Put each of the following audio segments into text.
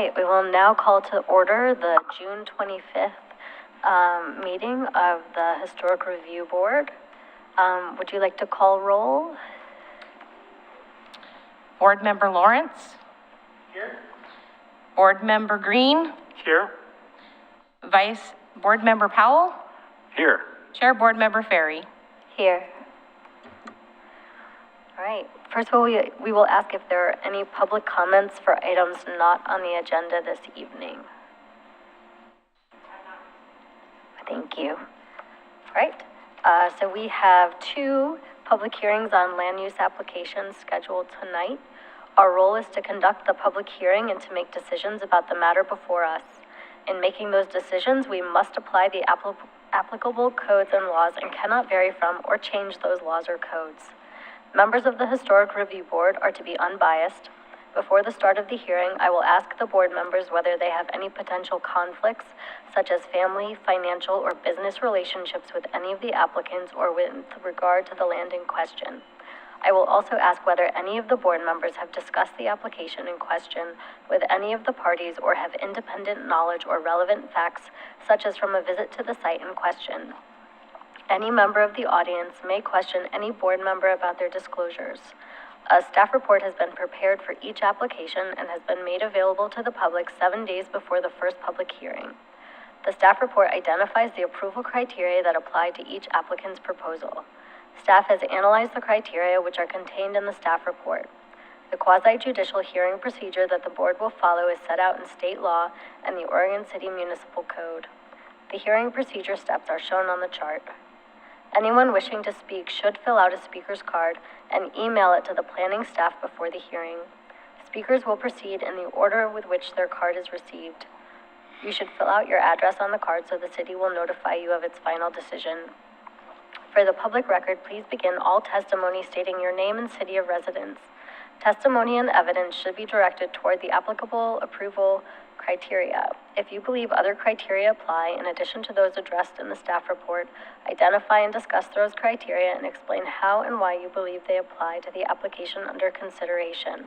right, we will now call to order the June 25th meeting of the Historic Review Board. Would you like to call roll? Board Member Lawrence? Here. Board Member Green? Here. Vice Board Member Powell? Here. Chair Board Member Ferry? Here. All right, first of all, we will ask if there are any public comments for items not on the agenda this evening. Thank you. All right, so we have 2 public hearings on land use applications scheduled tonight. Our role is to conduct the public hearing and to make decisions about the matter before us. In making those decisions, we must apply the applicable codes and laws and cannot vary from or change those laws or codes. Members of the Historic Review Board are to be unbiased. Before the start of the hearing, I will ask the board members whether they have any potential conflicts, such as family, financial, or business relationships with any of the applicants or with regard to the land in question. I will also ask whether any of the board members have discussed the application in question with any of the parties or have independent knowledge or relevant facts, such as from a visit to the site in question. Any member of the audience may question any board member about their disclosures. A staff report has been prepared for each application and has been made available to the public 7 days before the first public hearing. The staff report identifies the approval criteria that apply to each applicant's proposal. Staff has analyzed the criteria which are contained in the staff report. The quasi-judicial hearing procedure that the board will follow is set out in state law and the Oregon City Municipal Code. The hearing procedure steps are shown on the chart. Anyone wishing to speak should fill out a speaker's card and email it to the planning staff before the hearing. Speakers will proceed in the order with which their card is received. You should fill out your address on the card so the city will notify you of its final decision. For the public record, please begin all testimony stating your name and city of residence. Testimony and evidence should be directed toward the applicable approval criteria. If you believe other criteria apply, in addition to those addressed in the staff report, identify and discuss those criteria and explain how and why you believe they apply to the application under consideration.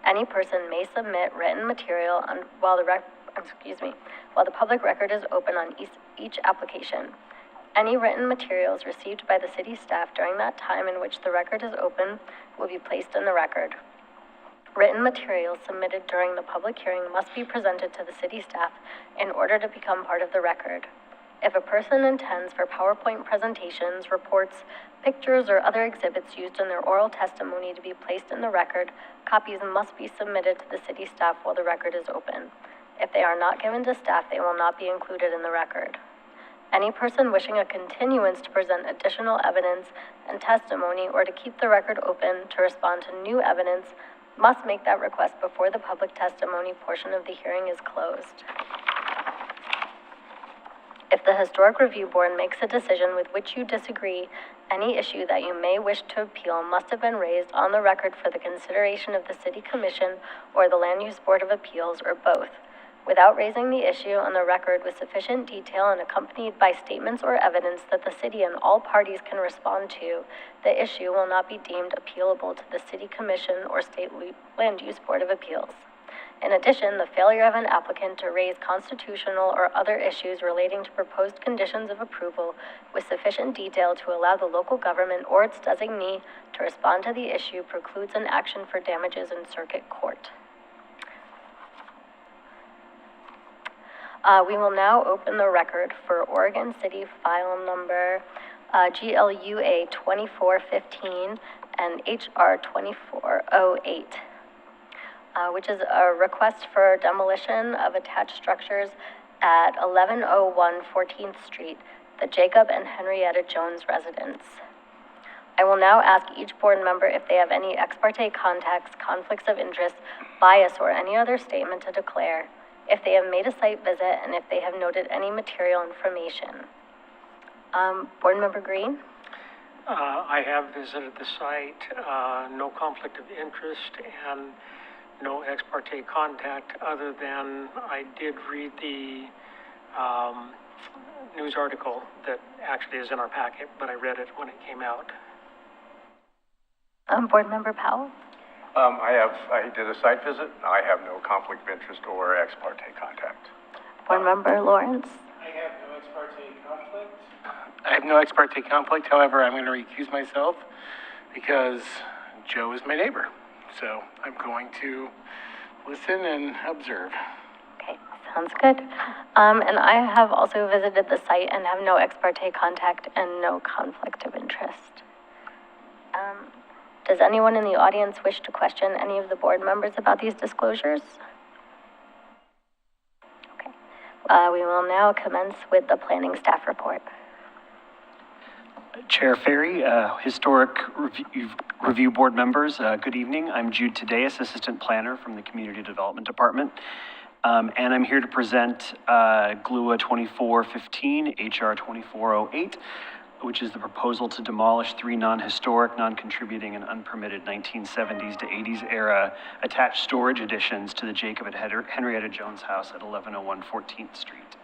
Any person may submit written material while the public record is open on each application. Any written materials received by the city staff during that time in which the record is open will be placed in the record. Written materials submitted during the public hearing must be presented to the city staff in order to become part of the record. If a person intends for PowerPoint presentations, reports, pictures, or other exhibits used in their oral testimony to be placed in the record, copies must be submitted to the city staff while the record is open. If they are not given to staff, they will not be included in the record. Any person wishing a continuance to present additional evidence and testimony or to keep the record open to respond to new evidence must make that request before the public testimony portion of the hearing is closed. If the Historic Review Board makes a decision with which you disagree, any issue that you may wish to appeal must have been raised on the record for the consideration of the City Commission or the Land Use Board of Appeals, or both. Without raising the issue on the record with sufficient detail and accompanied by statements or evidence that the city and all parties can respond to, the issue will not be deemed appealable to the City Commission or State Land Use Board of Appeals. In addition, the failure of an applicant to raise constitutional or other issues relating to proposed conditions of approval with sufficient detail to allow the local government or its designee to respond to the issue precludes an action for damages in circuit court. We will now open the record for Oregon City file number GLUA-24-00017 and HR-24-00009, which is a request for demolition of attached structures at 1101 14th Street, the Jacob and Henrietta Jones Residence. I will now ask each board member if they have any ex parte contacts, conflicts of interest, bias, or any other statement to declare, if they have made a site visit, and if they have noted any material information. Board Member Green? I have visited the site, no conflict of interest and no ex parte contact, other than I did read the news article that actually is in our packet, but I read it when it came out. Board Member Powell? I did a site visit. I have no conflict of interest or ex parte contact. Board Member Lawrence? I have no ex parte conflict. I have no ex parte conflict, however, I'm going to recuse myself because Joe is my neighbor. So I'm going to listen and observe. Okay, sounds good. And I have also visited the site and have no ex parte contact and no conflict of interest. Does anyone in the audience wish to question any of the board members about these disclosures? Okay. We will now commence with the planning staff report. Chair Ferry, Historic Review Board members, good evening. I'm Jude Tadeus, Assistant Planner from the Community Development Department. And I'm here to present GLUA-24-00017 HR-24-00009, which is the proposal to demolish 3 non-historic, non-contributing, and unpermitted 1970s to 80s era attached storage additions to the Jacob Henrietta Jones house at 1101 14th Street.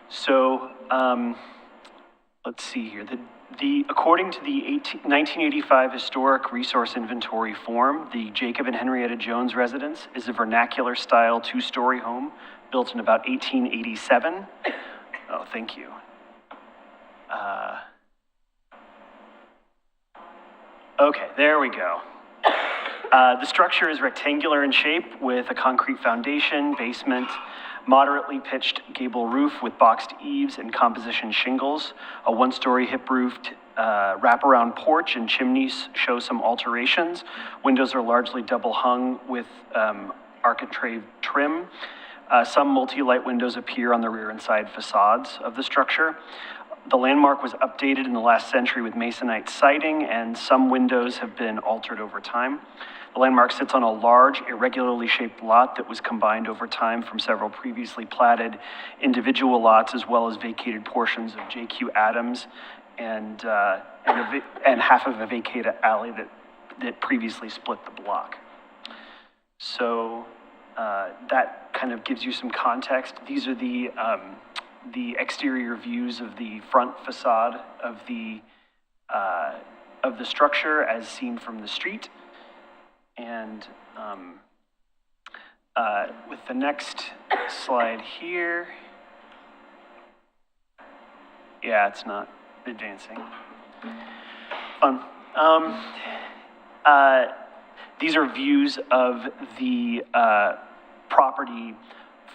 So, let's see here. According to the 1985 Historic Resource Inventory form, the Jacob and Henrietta Jones Residence is a vernacular-style 2-story home built in about 1887. Oh, thank you. Okay, there we go. The structure is rectangular in shape with a concrete foundation, basement, moderately pitched gable roof with boxed eaves and composition shingles. A 1-story hip-roofed wraparound porch and chimneys show some alterations. Windows are largely double-hung with architrave trim. Some multi-light windows appear on the rear and side facades of the structure. The landmark was updated in the last century with masonite siding, and some windows have been altered over time. The landmark sits on a large, irregularly shaped lot that was combined over time from several previously platted individual lots, as well as vacated portions of J.Q. Adams and half of a vacated alley that previously split the block. So that kind of gives you some context. These are the exterior views of the front facade of the structure as seen from the street. And with the next slide here, yeah, it's not advancing. Fun. These are views of the property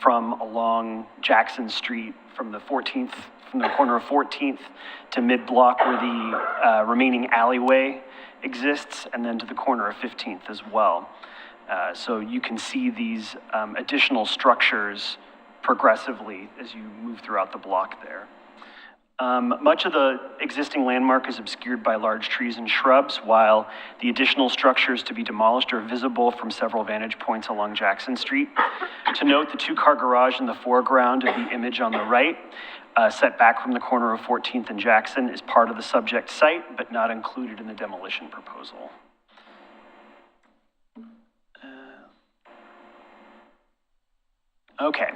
from along Jackson Street from the corner of 14th to mid-block where the remaining alleyway exists, and then to the corner of 15th as well. So you can see these additional structures progressively as you move throughout the block there. Much of the existing landmark is obscured by large trees and shrubs, while the additional structures to be demolished are visible from several vantage points along Jackson Street. To note, the 2-car garage in the foreground of the image on the right, set back from the corner of 14th and Jackson, is part of the subject site, but not included in the demolition proposal. Okay.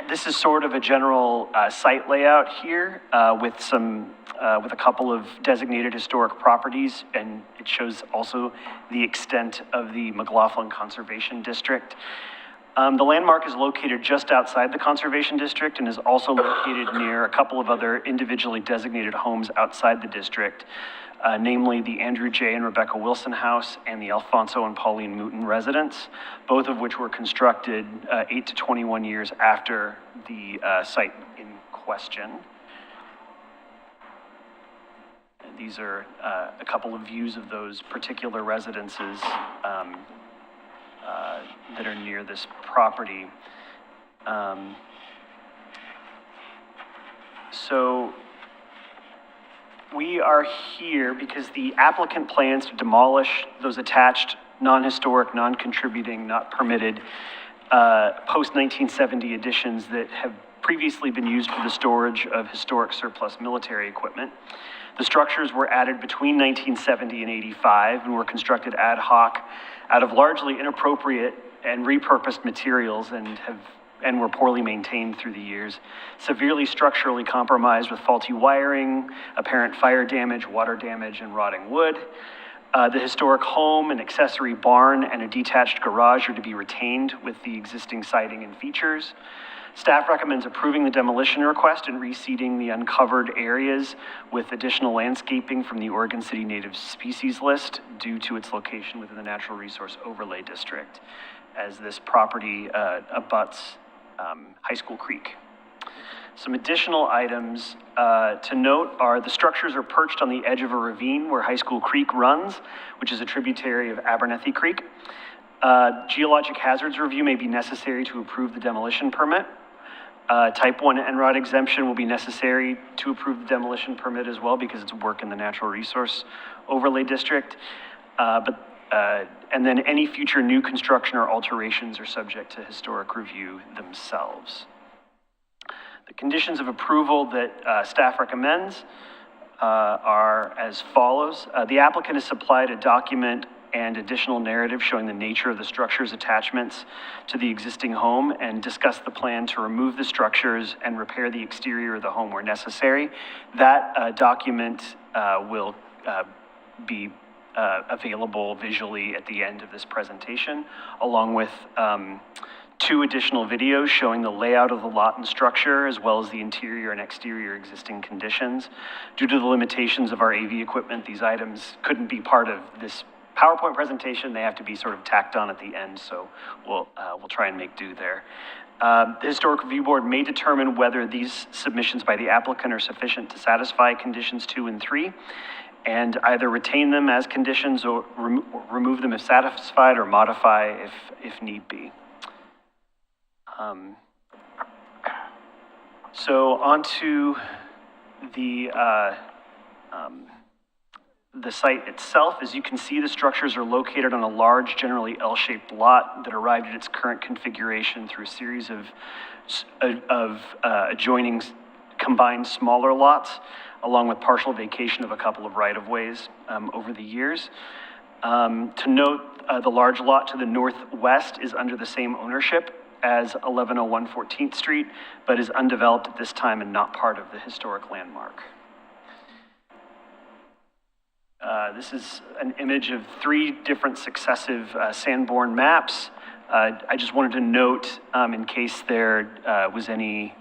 This is sort of a general site layout here with a couple of designated historic properties, and it shows also the extent of the McLaughlin Conservation District. The landmark is located just outside the Conservation District and is also located near a couple of other individually designated homes outside the district, namely the Andrew J. and Rebecca Wilson House and the Alfonso and Pauline Mouton Residence, both of which were constructed 8 to 21 years after the site in question. And these are a couple of views of those particular residences that are near this property. So we are here because the applicant plans to demolish those attached non-historic, non-contributing, not permitted post-1970 additions that have previously been used for the storage of historic surplus military equipment. The structures were added between 1970 and 85 and were constructed ad hoc out of largely inappropriate and repurposed materials and have and were poorly maintained through the years. Severely structurally compromised with faulty wiring, apparent fire damage, water damage, and rotting wood. The historic home, an accessory barn, and a detached garage are to be retained with the existing siding and features. Staff recommends approving the demolition request and reseeding the uncovered areas with additional landscaping from the Oregon City Native Species List due to its location within the Natural Resource Overlay District, as this property abuts High School Creek. Some additional items to note are the structures are perched on the edge of a ravine where High School Creek runs, which is a tributary of Abernethy Creek. Geologic hazards review may be necessary to approve the demolition permit. Type 1 NROD exemption will be necessary to approve the demolition permit as well because it's work in the Natural Resource Overlay District. And then any future new construction or alterations are subject to historic review themselves. The conditions of approval that staff recommends are as follows. The applicant has supplied a document and additional narrative showing the nature of the structure's attachments to the existing home and discuss the plan to remove the structures and repair the exterior of the home where necessary. That document will be available visually at the end of this presentation, along with 2 additional videos showing the layout of the lot and structure, as well as the interior and exterior existing conditions. Due to the limitations of our AV equipment, these items couldn't be part of this PowerPoint presentation. They have to be sort of tacked on at the end, so we'll try and make do there. The Historic Review Board may determine whether these submissions by the applicant are sufficient to satisfy conditions 2 and 3, and either retain them as conditions or remove them if satisfied, or modify if need be. So onto the site itself. As you can see, the structures are located on a large, generally L-shaped lot that arrived at its current configuration through a series of adjoining combined smaller lots, along with partial vacation of a couple of right-of-ways over the years. To note, the large lot to the northwest is under the same ownership as 1101 14th Street, but is undeveloped at this time and not part of the historic landmark. This is an image of 3 different successive Sanborn maps. I just wanted to note, in case there was any,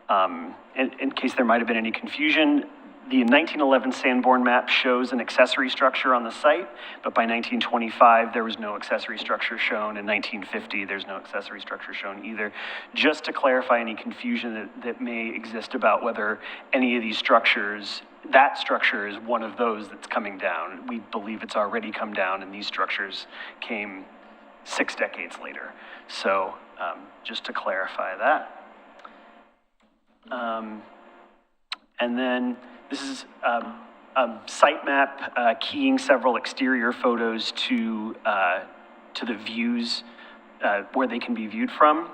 in case there might have been any confusion, the 1911 Sanborn map shows an accessory structure on the site, but by 1925, there was no accessory structure shown. In 1950, there's no accessory structure shown either. Just to clarify any confusion that may exist about whether any of these structures, that structure is one of those that's coming down. We believe it's already come down, and these structures came 6 decades later. So just to clarify that. And then this is a site map keying several exterior photos to the views where they can be viewed from.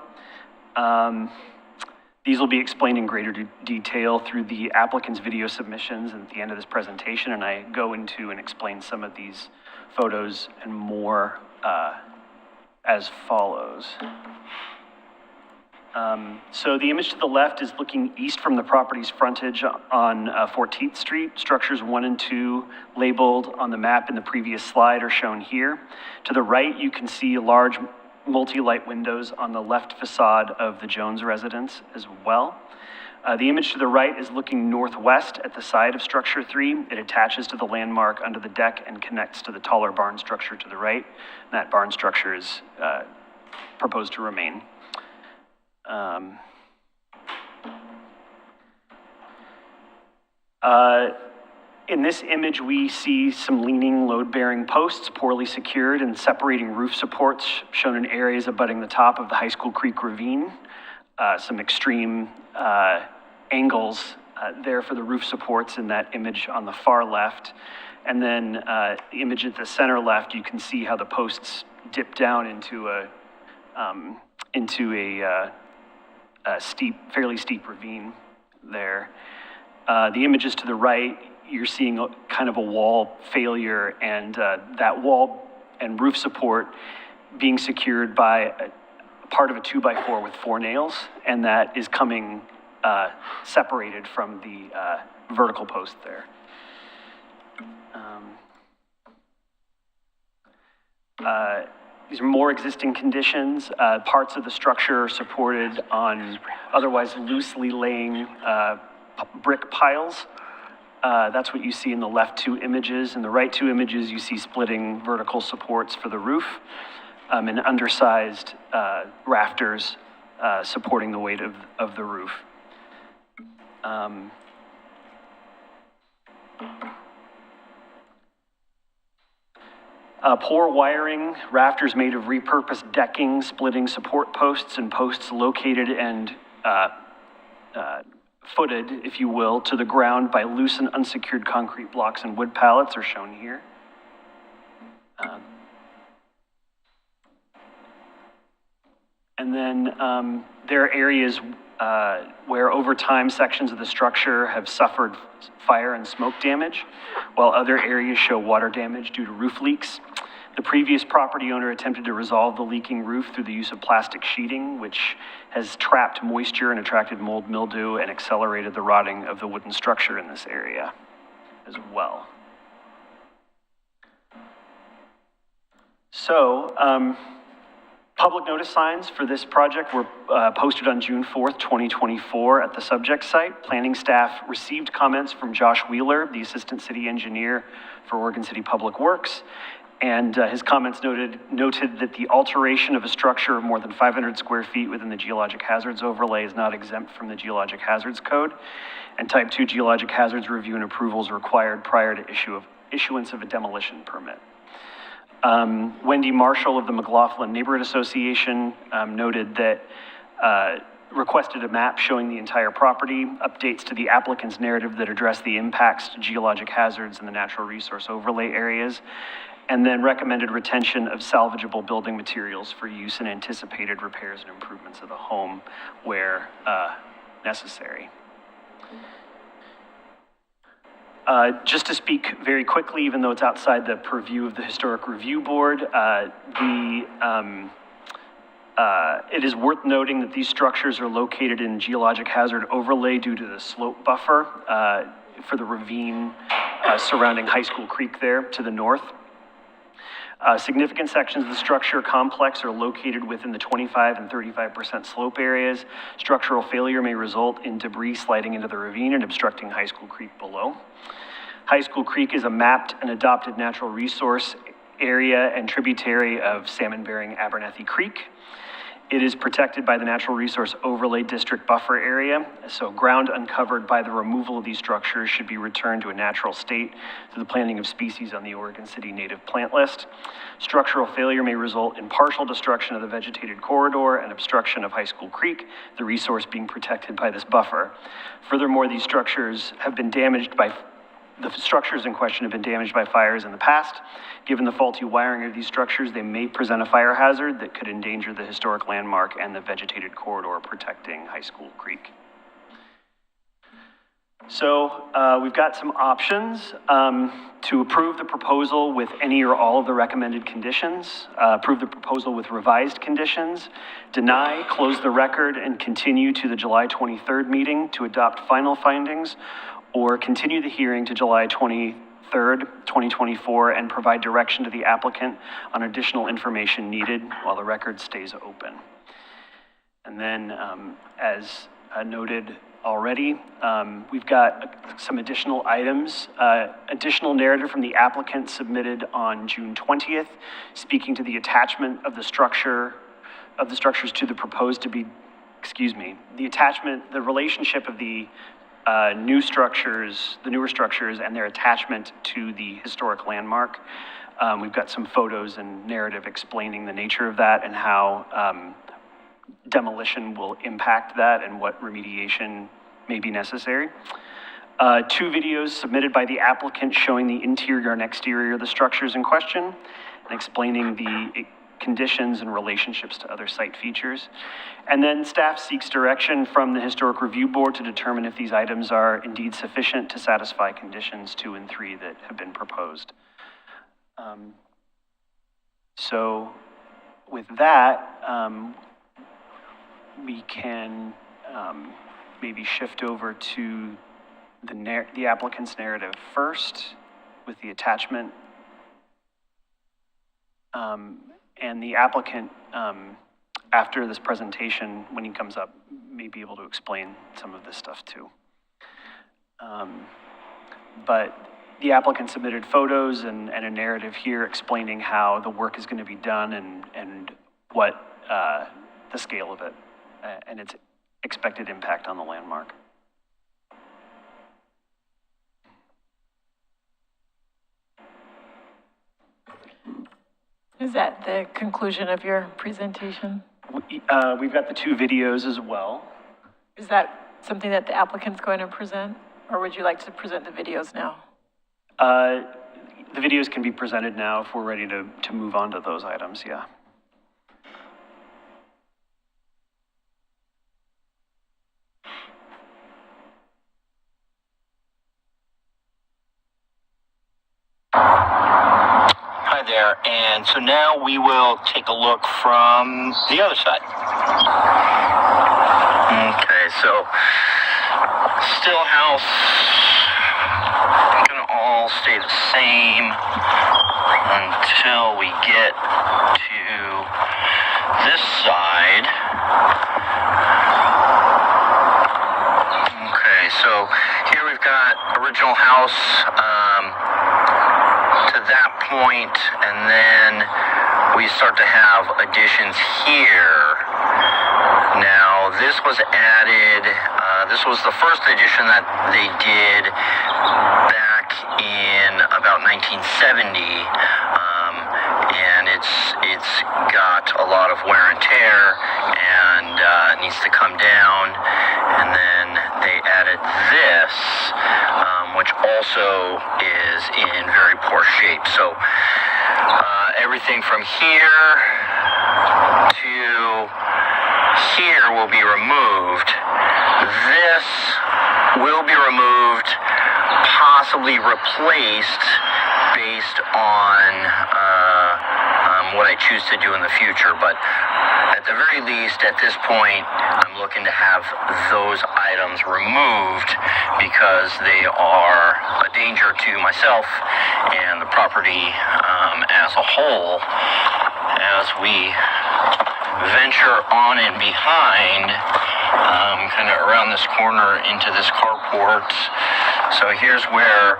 These will be explained in greater detail through the applicant's video submissions at the end of this presentation, and I go into and explain some of these photos and more as follows. So the image to the left is looking east from the property's frontage on 14th Street. Structures 1 and 2 labeled on the map in the previous slide are shown here. To the right, you can see large multi-light windows on the left facade of the Jones residence as well. The image to the right is looking northwest at the side of structure 3. It attaches to the landmark under the deck and connects to the taller barn structure to the right. That barn structure is proposed to remain. In this image, we see some leaning load-bearing posts poorly secured and separating roof supports shown in areas abutting the top of the High School Creek ravine. Some extreme angles there for the roof supports in that image on the far left. And then the image at the center left, you can see how the posts dip down into a fairly steep ravine there. The images to the right, you're seeing kind of a wall failure, and that wall and roof support being secured by part of a 2x4 with 4 nails, and that is coming separated from the vertical post there. These are more existing conditions. Parts of the structure are supported on otherwise loosely laying brick piles. That's what you see in the left 2 images. In the right 2 images, you see splitting vertical supports for the roof and undersized rafters supporting the weight of the roof. Poor wiring, rafters made of repurposed decking, splitting support posts, and posts located and footed, if you will, to the ground by loose and unsecured concrete blocks and wood pallets are shown here. And then there are areas where over time sections of the structure have suffered fire and smoke damage, while other areas show water damage due to roof leaks. The previous property owner attempted to resolve the leaking roof through the use of plastic sheeting, which has trapped moisture and attracted mold, mildew, and accelerated the rotting of the wooden structure in this area as well. So, public notice signs for this project were posted on June 4th, 2024 at the subject site. Planning staff received comments from Josh Wheeler, the Assistant City Engineer for Oregon City Public Works, and his comments noted that the alteration of a structure of more than 500 square feet within the geologic hazards overlay is not exempt from the geologic hazards code, and type 2 geologic hazards review and approvals required prior to issuance of a demolition permit. Wendy Marshall of the McLaughlin Neighborhood Association noted that requested a map showing the entire property, updates to the applicant's narrative that address the impacts to geologic hazards in the natural resource overlay areas, and then recommended retention of salvageable building materials for use in anticipated repairs and improvements of the home where necessary. Just to speak very quickly, even though it's outside the purview of the Historic Review Board, it is worth noting that these structures are located in geologic hazard overlay due to the slope buffer for the ravine surrounding High School Creek there to the north. Significant sections of the structure complex are located within the 25% and 35% slope areas. Structural failure may result in debris sliding into the ravine and obstructing High School Creek below. High School Creek is a mapped and adopted natural resource area and tributary of salmon-bearing Abernethy Creek. It is protected by the Natural Resource Overlay District buffer area, so ground uncovered by the removal of these structures should be returned to a natural state through the planting of species on the Oregon City native plant list. Structural failure may result in partial destruction of the vegetated corridor and obstruction of High School Creek, the resource being protected by this buffer. Furthermore, these structures have been damaged by The structures in question have been damaged by fires in the past. Given the faulty wiring of these structures, they may present a fire hazard that could endanger the historic landmark and the vegetated corridor protecting High School Creek. So we've got some options to approve the proposal with any or all of the recommended conditions, approve the proposal with revised conditions, deny, close the record, and continue to the July 23rd meeting to adopt final findings, or continue the hearing to July 23rd, 2024, and provide direction to the applicant on additional information needed while the record stays open. And then, as noted already, we've got some additional items. Additional narrative from the applicant submitted on June 20th, speaking to the attachment of the structures to the proposed to be, the attachment, the relationship of the newer structures and their attachment to the historic landmark. We've got some photos and narrative explaining the nature of that and how demolition will impact that and what remediation may be necessary. 2 videos submitted by the applicant showing the interior and exterior of the structures in question and explaining the conditions and relationships to other site features. And then staff seeks direction from the Historic Review Board to determine if these items are indeed sufficient to satisfy conditions 2 and 3 that have been proposed. So with that, we can maybe shift over to the applicant's narrative first with the attachment. And the applicant, after this presentation, when he comes up, may be able to explain some of this stuff too. But the applicant submitted photos and a narrative here explaining how the work is going to be done and what the scale of it and its expected impact on the landmark. Is that the conclusion of your presentation? We've got the 2 videos as well. Is that something that the applicant's going to present, or would you like to present the videos now? The videos can be presented now if we're ready to move on to those items, yeah. Hi there, and so now we will take a look from the other side. Okay, so still house, gonna all stay the same until we get to this side. Okay, so here we've got original house, to that point, and then we start to have additions here. Now, this was added, this was the first addition that they did back in about 1970, and it's got a lot of wear and tear, and needs to come down, and then they added this, which also is in very poor shape. So everything from here to here will be removed. This will be removed, possibly replaced based on what I choose to do in the future. But at the very least, at this point, I'm looking to have those items removed because they are a danger to myself and the property as a whole as we venture on and behind, kind of around this corner into this carport. So here's where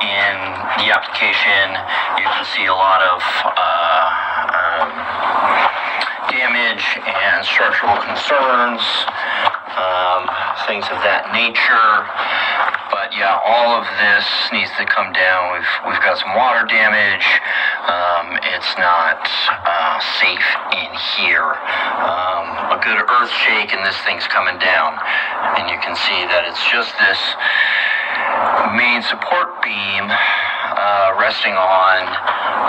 in the application you can see a lot of damage and structural concerns, things of that nature. But yeah, all of this needs to come down. We've got some water damage. It's not safe in here. A good earth shake and this thing's coming down. And you can see that it's just this main support beam resting on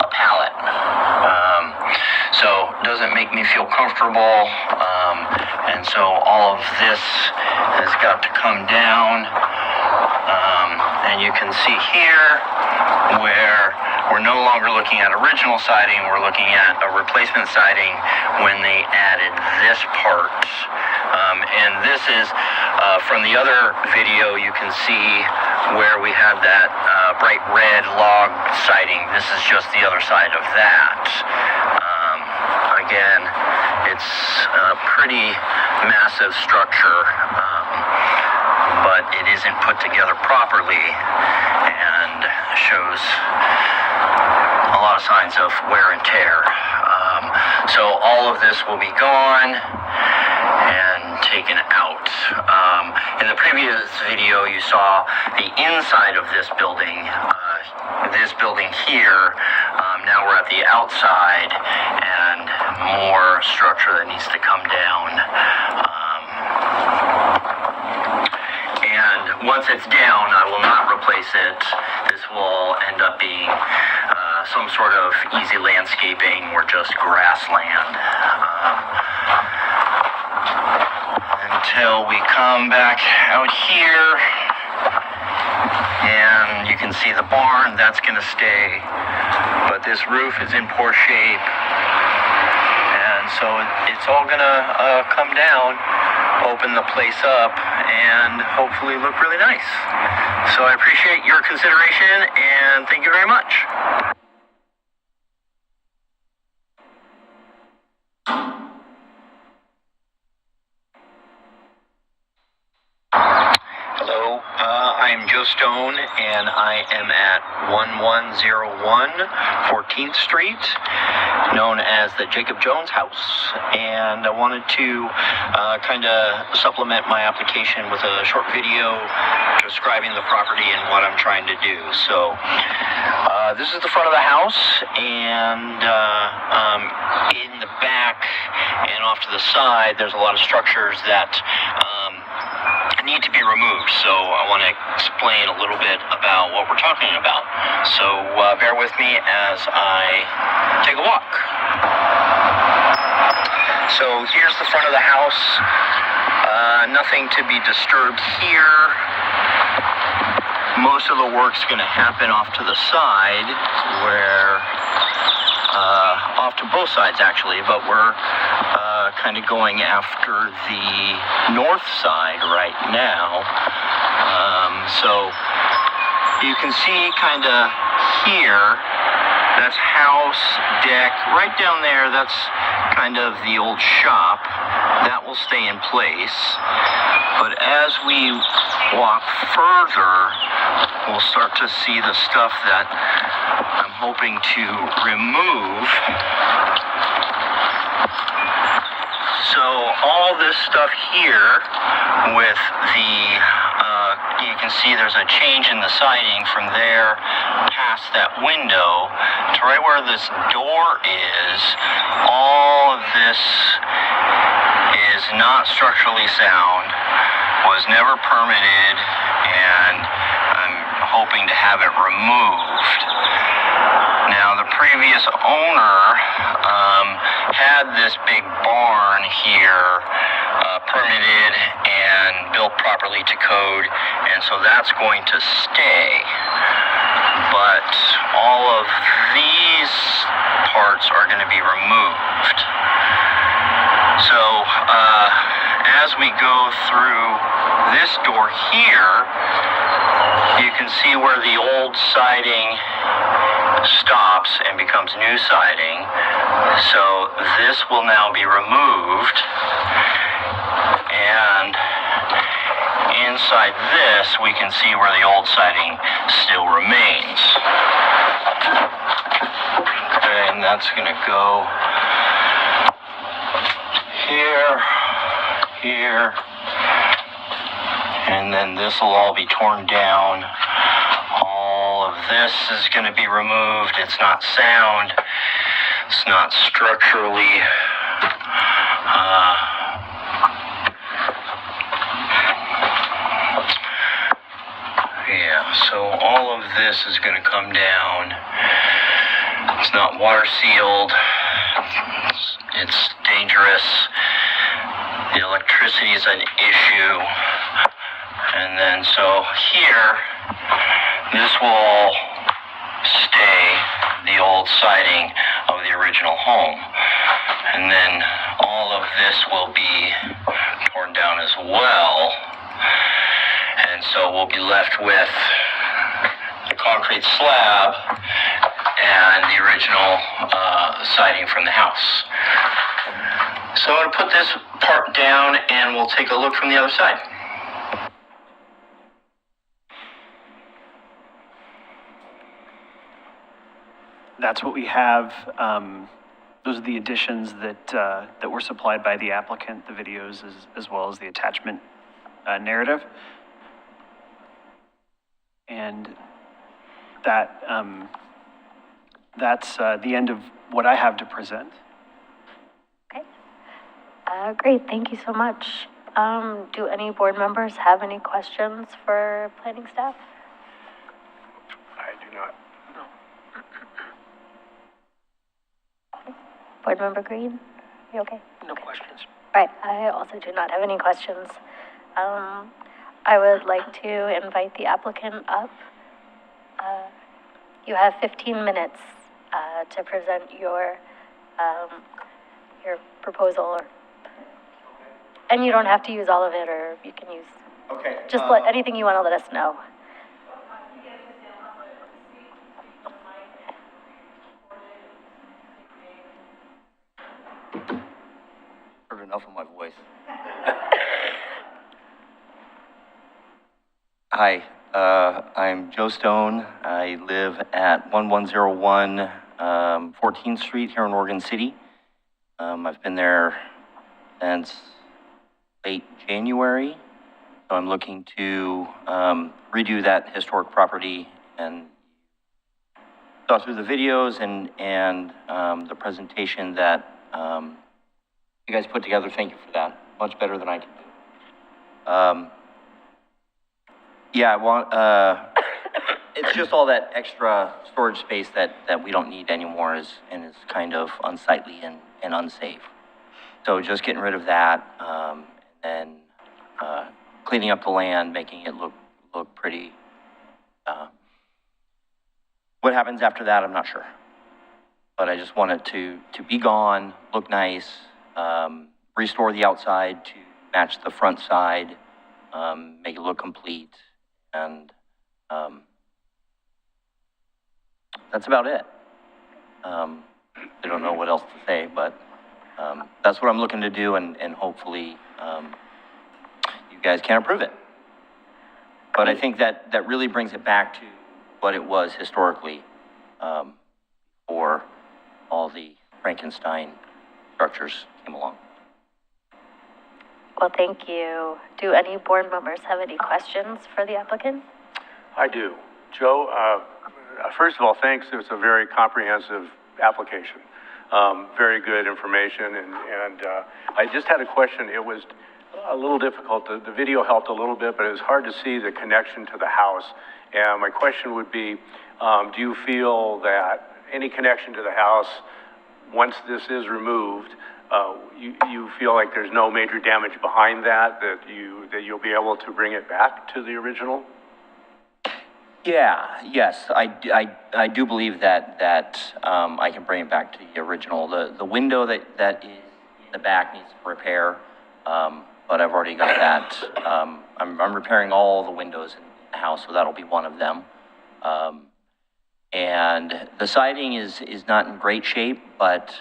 a pallet. So it doesn't make me feel comfortable. And so all of this has got to come down. And you can see here where we're no longer looking at original siding, we're looking at a replacement siding when they added this part. And this is from the other video, you can see where we had that bright red log siding. This is just the other side of that. Again, it's a pretty massive structure, but it isn't put together properly and shows a lot of signs of wear and tear. So all of this will be gone and taken out. In the previous video, you saw the inside of this building here. Now we're at the outside and more structure that needs to come down. And once it's down, I will not replace it. This will end up being some sort of easy landscaping or just grassland. Until we come back out here, and you can see the barn, that's going to stay. But this roof is in poor shape, and So it's all gonna come down, open the place up, and hopefully look really nice. So I appreciate your consideration, and thank you very much. Hello, I'm Joe Stone, and I am at 1101 14th Street, known as the Jacob Jones House, and I wanted to kind of supplement my application with a short video describing the property and what I'm trying to do. So, this is the front of the house, and in the back and off to the side, there's a lot of structures that need to be removed, so I want to explain a little bit about what we're talking about. So bear with me as I take a walk. So here's the front of the house. Nothing to be disturbed here. Most of the work's going to happen off to the side, where off to both sides actually, but we're kind of going after the north side right now. So you can see kind of here, that's house, deck, right down there, that's kind of the old shop. That will stay in place. But as we walk further, we'll start to see the stuff that I'm hoping to remove. So all this stuff here with the, you can see there's a change in the siding from there past that window to right where this door is. All of this is not structurally sound, was never permitted, and I'm hoping to have it removed. Now, the previous owner had this big barn here permitted and built properly to code, and so that's going to stay. But all of these parts are going to be removed. So, as we go through this door here, you can see where the old siding stops and becomes new siding. So this will now be removed, and inside this we can see where the old siding still remains. Okay, and that's gonna go here, here, and then this will all be torn down. All of this is going to be removed. It's not sound. It's not structurally yeah, so all of this is going to come down. It's not water sealed. It's dangerous. The electricity is an issue. And then so here, this will all stay, the old siding of the original home. And then all of this will be torn down as well. And so we'll be left with the concrete slab and the original siding from the house. So I'm going to put this part down and we'll take a look from the other side. That's what we have. Those are the additions that were supplied by the applicant, the videos as well as the attachment narrative. And that that's the end of what I have to present. Okay. Great, thank you so much. Do any board members have any questions for planning staff? I do not. Board Member Green, you okay? No questions. All right, I also do not have any questions. I would like to invite the applicant up. You have 15 minutes to present your proposal, or, and you don't have to use all of it, or you can use, Okay. just let, anything you want to let us know. Heard enough of my voice. Hi, I'm Joe Stone. I live at 1101 14th Street here in Oregon City. I've been there since late January. So I'm looking to redo that historic property, and saw through the videos and the presentation that you guys put together. Thank you for that. Much better than I can do. Yeah, I want, it's just all that extra storage space that we don't need anymore and is kind of unsightly and unsafe. So just getting rid of that, and cleaning up the land, making it look pretty. What happens after that, I'm not sure. But I just want it to be gone, look nice, restore the outside to match the front side, make it look complete, and that's about it. I don't know what else to say, but that's what I'm looking to do, and hopefully you guys can approve it. But I think that really brings it back to what it was historically, before all the Frankenstein structures came along. Well, thank you. Do any board members have any questions for the applicant? I do. Joe, first of all, thanks. It's a very comprehensive application. Very good information, and I just had a question. It was a little difficult. The video helped a little bit, but it was hard to see the connection to the house. And my question would be, do you feel that any connection to the house, once this is removed, you feel like there's no major damage behind that you'll be able to bring it back to the original? Yeah, yes, I do believe that I can bring it back to the original. The window that is in the back needs repair, but I've already got that. I'm repairing all the windows in the house, so that'll be one of them. And the siding is not in great shape, but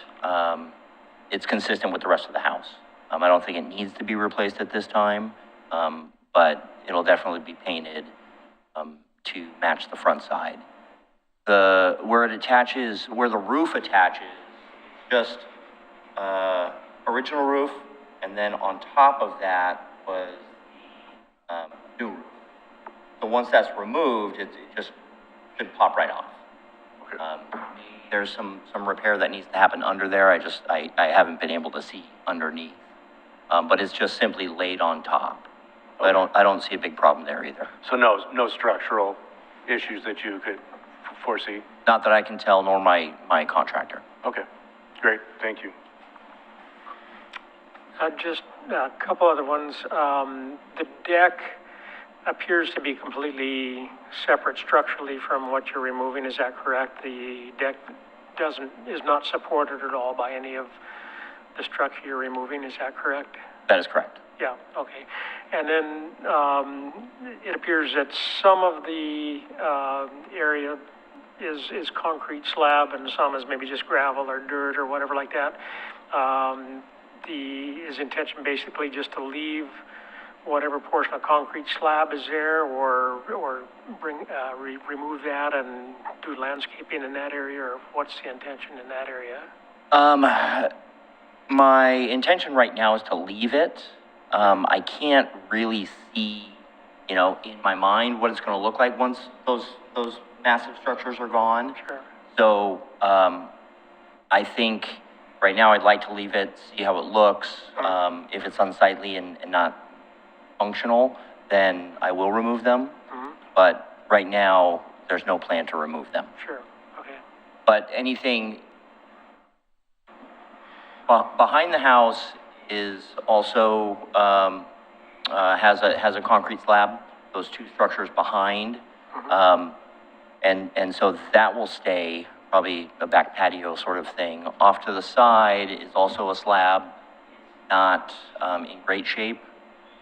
it's consistent with the rest of the house. I don't think it needs to be replaced at this time, but it'll definitely be painted to match the front side. Where the roof attaches, just original roof, and then on top of that was new roof. So once that's removed, it just should pop right off. Okay. There's some repair that needs to happen under there. I haven't been able to see underneath, but it's just simply laid on top. Okay. I don't see a big problem there either. So no structural issues that you could foresee? Not that I can tell, nor my contractor. Okay, great, thank you. Just a couple other ones. The deck appears to be completely separate structurally from what you're removing. Is that correct? The deck is not supported at all by any of the structure you're removing. Is that correct? That is correct. Yeah, okay. And then it appears that some of the area is concrete slab and some is maybe just gravel or dirt or whatever like that. Is intention basically just to leave whatever portion of concrete slab is there, or remove that and do landscaping in that area, or what's the intention in that area? My intention right now is to leave it. I can't really see, in my mind what it's going to look like once those massive structures are gone. Sure. So, I think right now I'd like to leave it, see how it looks. If it's unsightly and not functional, then I will remove them. Mm-hmm. But right now, there's no plan to remove them. Sure, okay. But anything behind the house is also, has a concrete slab, those two structures behind. Mm-hmm. And so that will stay, probably a back patio sort of thing. Off to the side is also a slab, not in great shape,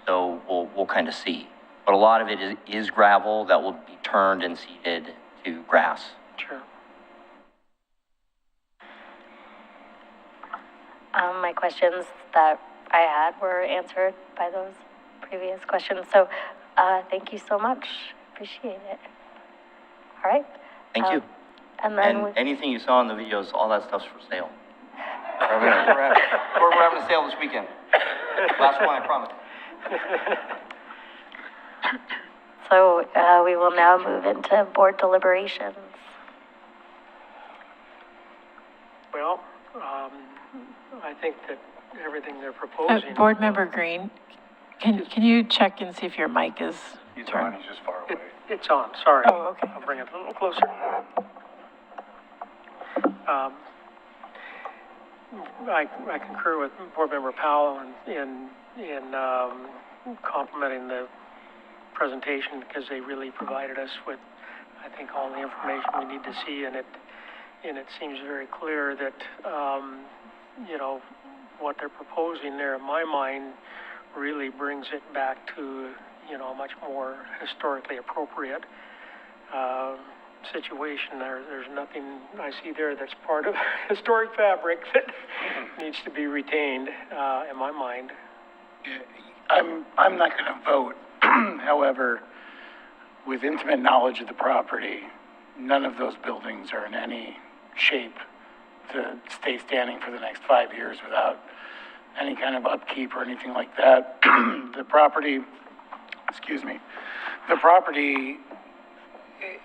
so we'll kind of see. But a lot of it is gravel that will be turned and seeded to grass. Sure. My questions that I had were answered by those previous questions, so thank you so much. Appreciate it. All right. Thank you. And then And anything you saw in the videos, all that stuff's for sale. We're having a sale this weekend. Last one, I promise. so we will now move into board deliberations. Well, I think that everything they're proposing. Board Member Green, can you check and see if your mic is turned? He's just far away. It's on, sorry. Oh, okay. I'll bring it a little closer. I concur with Board Member Powell in complimenting the presentation, because they really provided us with, I think, all the information we need to see, and it seems very clear that, you know, what they're proposing there, in my mind, really brings it back to, you know, a much more historically appropriate situation. There's nothing I see there that's part of historic fabric that needs to be retained, in my mind. I'm not going to vote. However, with intimate knowledge of the property, none of those buildings are in any shape to stay standing for the next 5 years without any kind of upkeep or anything like that. The property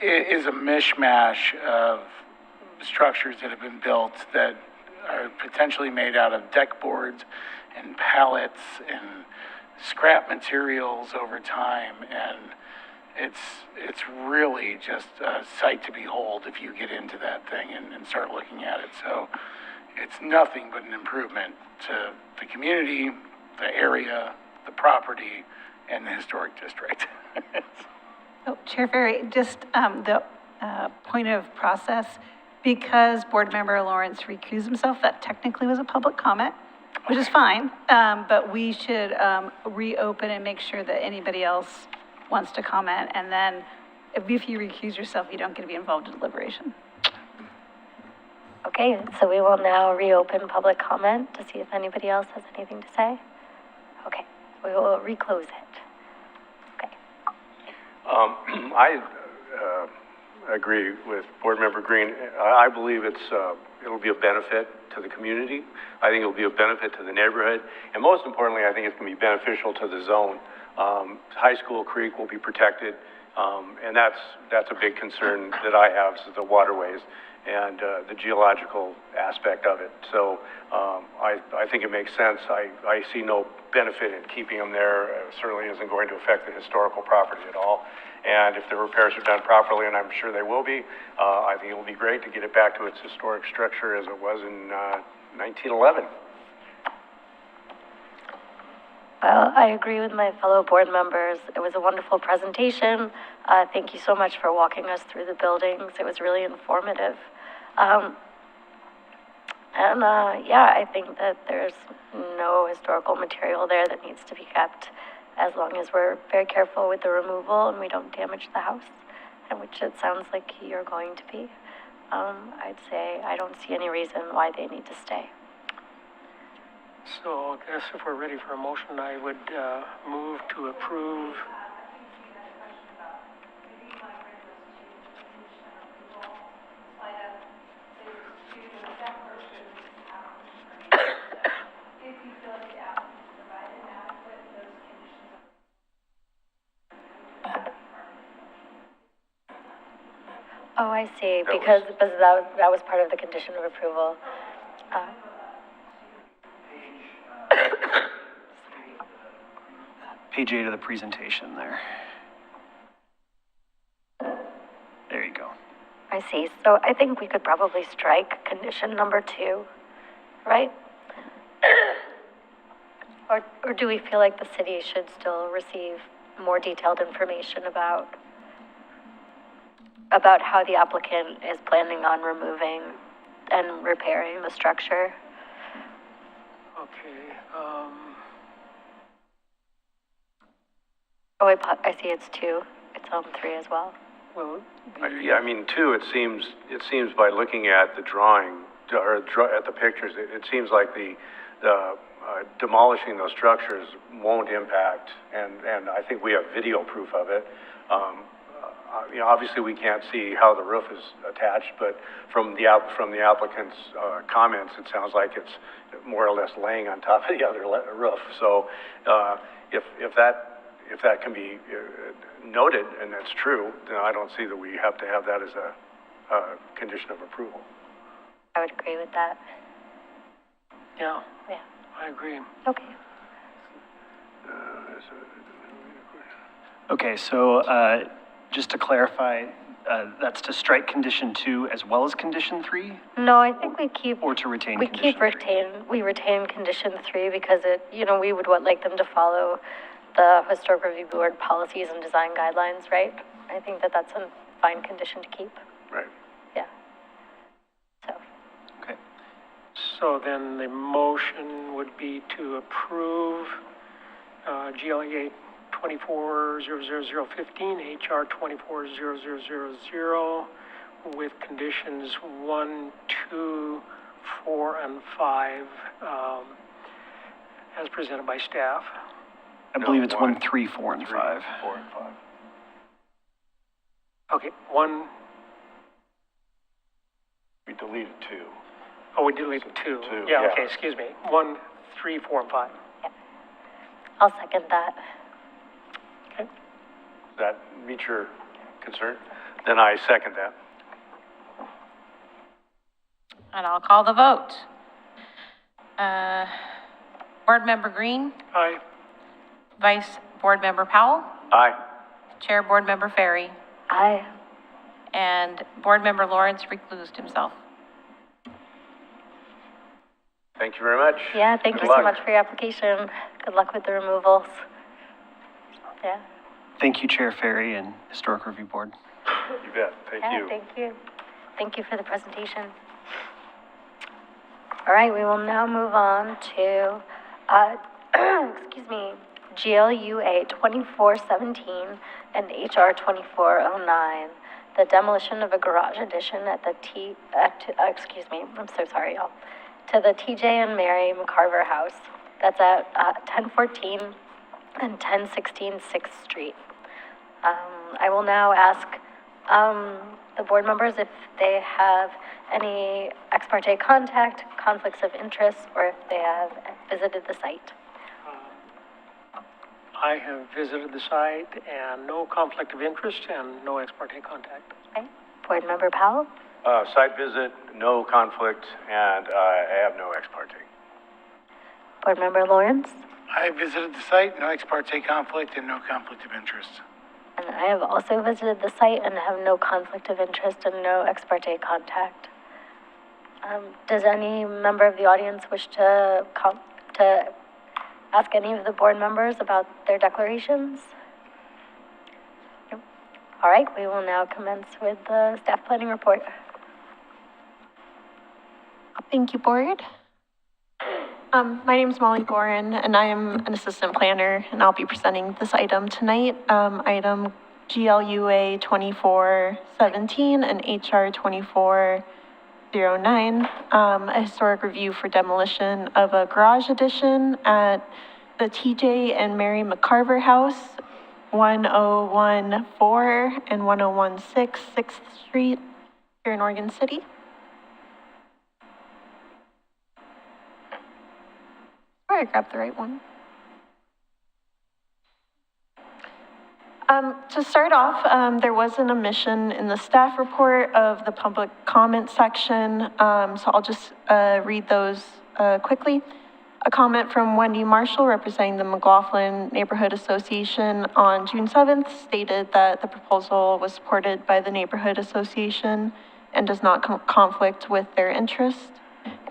is a mishmash of structures that have been built that are potentially made out of deck boards and pallets and scrap materials over time, and it's really just a sight to behold if you get into that thing and start looking at it. So it's nothing but an improvement to the community, the area, the property, and the historic district. Oh, Chair Ferry, just the point of process, because Board Member Lawrence recused himself, that technically was a public comment, which is fine, but we should reopen and make sure that anybody else wants to comment, and then if you recuse yourself, you don't get to be involved in deliberation. Okay, so we will now reopen public comment to see if anybody else has anything to say. Okay, we will reclose it. Okay. I agree with Board Member Green. I believe it'll be a benefit to the community. I think it'll be a benefit to the neighborhood. And most importantly, I think it's going to be beneficial to the zone. High School Creek will be protected, and that's a big concern that I have, is the waterways and the geological aspect of it. So I think it makes sense. I see no benefit in keeping them there. It certainly isn't going to affect the historical property at all. And if the repairs are done properly, and I'm sure they will be, I think it will be great to get it back to its historic structure as it was in 1911. Well, I agree with my fellow board members. It was a wonderful presentation. Thank you so much for walking us through the buildings. It was really informative. Yeah, I think that there's no historical material there that needs to be kept, as long as we're very careful with the removal and we don't damage the house, and which it sounds like you're going to be. I'd say I don't see any reason why they need to stay. So I guess if we're ready for a motion, I would move to approve. Oh, I see, because that was part of the condition of approval. Page 8 of the presentation there. There you go. I see. So I think we could probably strike condition number 2, right? Or do we feel like the city should still receive more detailed information about about how the applicant is planning on removing and repairing the structure. Okay, Oh, I see it's 2. It's on 3 as well. well, Yeah, I mean, two, it seems by looking at the drawing, or at the pictures, it seems like the demolishing those structures won't impact, and I think we have video proof of it. You know, obviously we can't see how the roof is attached, but from the applicant's comments, it sounds like it's more or less laying on top of the other roof. So, if that can be noted, and that's true, then I don't see that we have to have that as a condition of approval. I would agree with that. yeah, Yeah. I agree. Okay. Okay, so just to clarify, that's to strike condition 2 as well as condition 3, No, I think we keep. or to retain We condition 3? we retain condition 3 because we would like them to follow the Historic Review Board policies and design guidelines, right? I think that's a fine condition to keep, Right. yeah. So, Okay. So then the motion would be to approve GLA 24-00015, HR 24-00000 with conditions 1, 2, 4, and 5 as presented by staff. I believe it's 1, 3, 4, and 5. 4 and 5. Okay, 1, We deleted 2. oh, we deleted 2. Two, Yeah, yeah. okay, excuse me. 1, 3, 4, and 5. I'll second that. Okay. Does that meet your concern? Then I second that. And I'll call the vote. Board Member Green, Aye. Vice Board Member Powell, Aye. Chair Board Member Ferry, Aye. and Board Member Lawrence reclused himself. Thank you very much. Yeah, thank Good you so luck. much for your application. Good luck with the removals. Yeah. Thank you, Chair Ferry and Historic Review Board. You bet. Thank Yeah, you. thank you. Thank you for the presentation. All right, we will now move on to, excuse me, GLUA 24-17 and HR 24-009, the demolition of a garage addition at the excuse me, I'm so sorry, y'all, to the TJ and Mary McCarver house. That's at 1014 and 1016 6th Street. I will now ask the board members if they have any ex parte contact, conflicts of interest, or if they have visited the site. I have visited the site and no conflict of interest and no ex parte contact. Okay. Board member Powell? Site visit, no conflict, and I have no ex parte. Board member Lawrence? I visited the site, no ex parte conflict and no conflict of interest. And I have also visited the site and have no conflict of interest and no ex parte contact. Does any member of the audience wish to ask any of the board members about their declarations? Nope. All right, we will now commence with the staff planning report. Thank you, Board. My name is Molly Gorin, and I am an assistant planner, and I'll be presenting this item tonight. Item GLUA 24-17 and HR 24-009, a historic review for demolition of a garage addition at the TJ and Mary McCarver house, 1014 and 1016 6th Street here in Oregon City. I grabbed the right one. To start off, there was an omission in the staff report of the public comment section, so I'll just read those quickly. A comment from Wendy Marshall, representing the McLaughlin Neighborhood Association on June 7th, stated that the proposal was supported by the Neighborhood Association and does not conflict with their interest.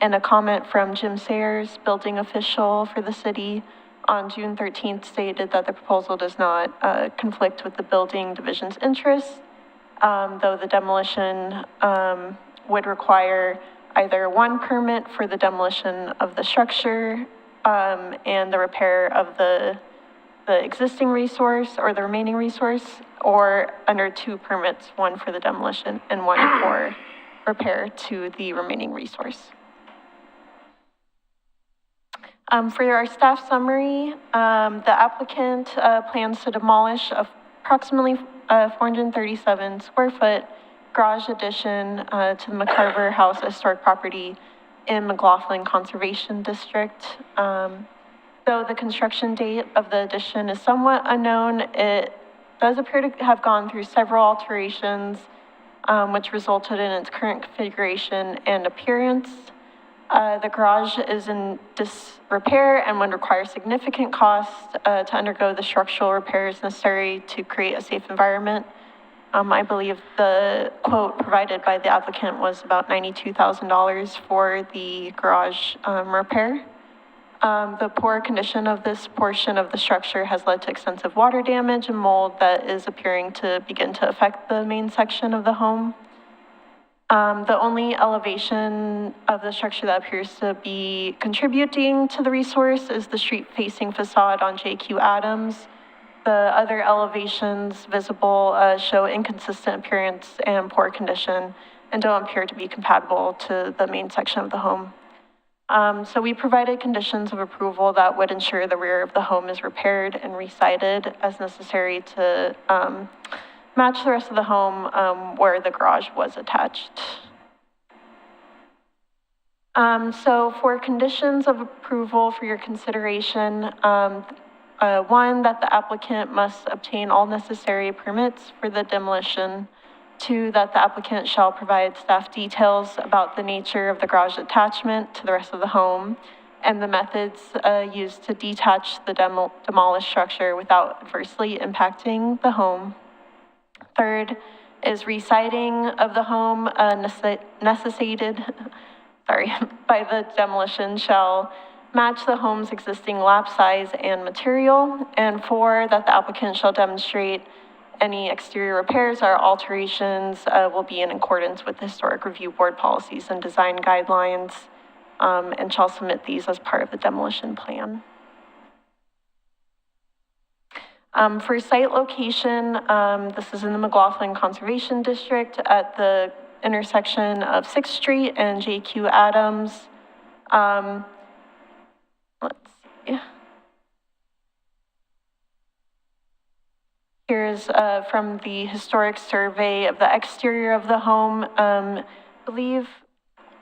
And a comment from Jim Sayers, building official for the city, on June 13th stated that the proposal does not conflict with the building division's interests. though the demolition would require either one permit for the demolition of the structure and the repair of the existing resource or the remaining resource, or under two permits, one for the demolition and one for repair to the remaining resource. For our staff summary, the applicant plans to demolish approximately 437 square foot garage addition to the McCarver House historic property in McLaughlin Conservation District. Though the construction date of the addition is somewhat unknown, it does appear to have gone through several alterations, which resulted in its current configuration and appearance. The garage is in disrepair and would require significant cost to undergo the structural repairs necessary to create a safe environment. I believe the quote provided by the applicant was about $92,000 for the garage repair. The poor condition of this portion of the structure has led to extensive water damage and mold that is appearing to begin to affect the main section of the home. The only elevation of the structure that appears to be contributing to the resource is the street-facing facade on JQ Adams. The other elevations visible show inconsistent appearance and poor condition and don't appear to be compatible to the main section of the home. So we provided conditions of approval that would ensure the rear of the home is repaired and resited as necessary to match the rest of the home where the garage was attached. So for conditions of approval for your consideration, one, that the applicant must obtain all necessary permits for the demolition. Two, that the applicant shall provide staff details about the nature of the garage attachment to the rest of the home and the methods used to detach the demolished structure without adversely impacting the home. Third is resiting of the home necessitated by the demolition shall match the home's existing lap size and material. And four, that the applicant shall demonstrate any exterior repairs or alterations will be in accordance with the Historic Review Board policies and design guidelines, and shall submit these as part of the demolition plan. For site location, this is in the McLaughlin Conservation District at the intersection of 6th Street and JQ Adams. Let's see. Here's from the historic survey of the exterior of the home. I believe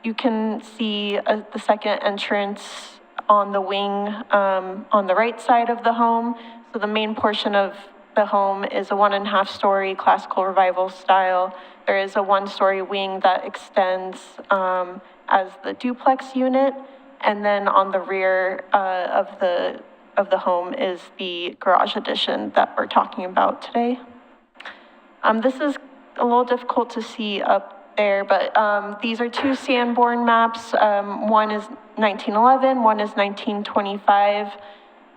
you can see the second entrance on the wing on the right side of the home. So the main portion of the home is a 1.5-story classical revival style. There is a 1-story wing that extends as the duplex unit, and then on the rear of the home is the garage addition that we're talking about today. This is a little difficult to see up there, but these are two Sanborn maps. One is 1911, one is 1925.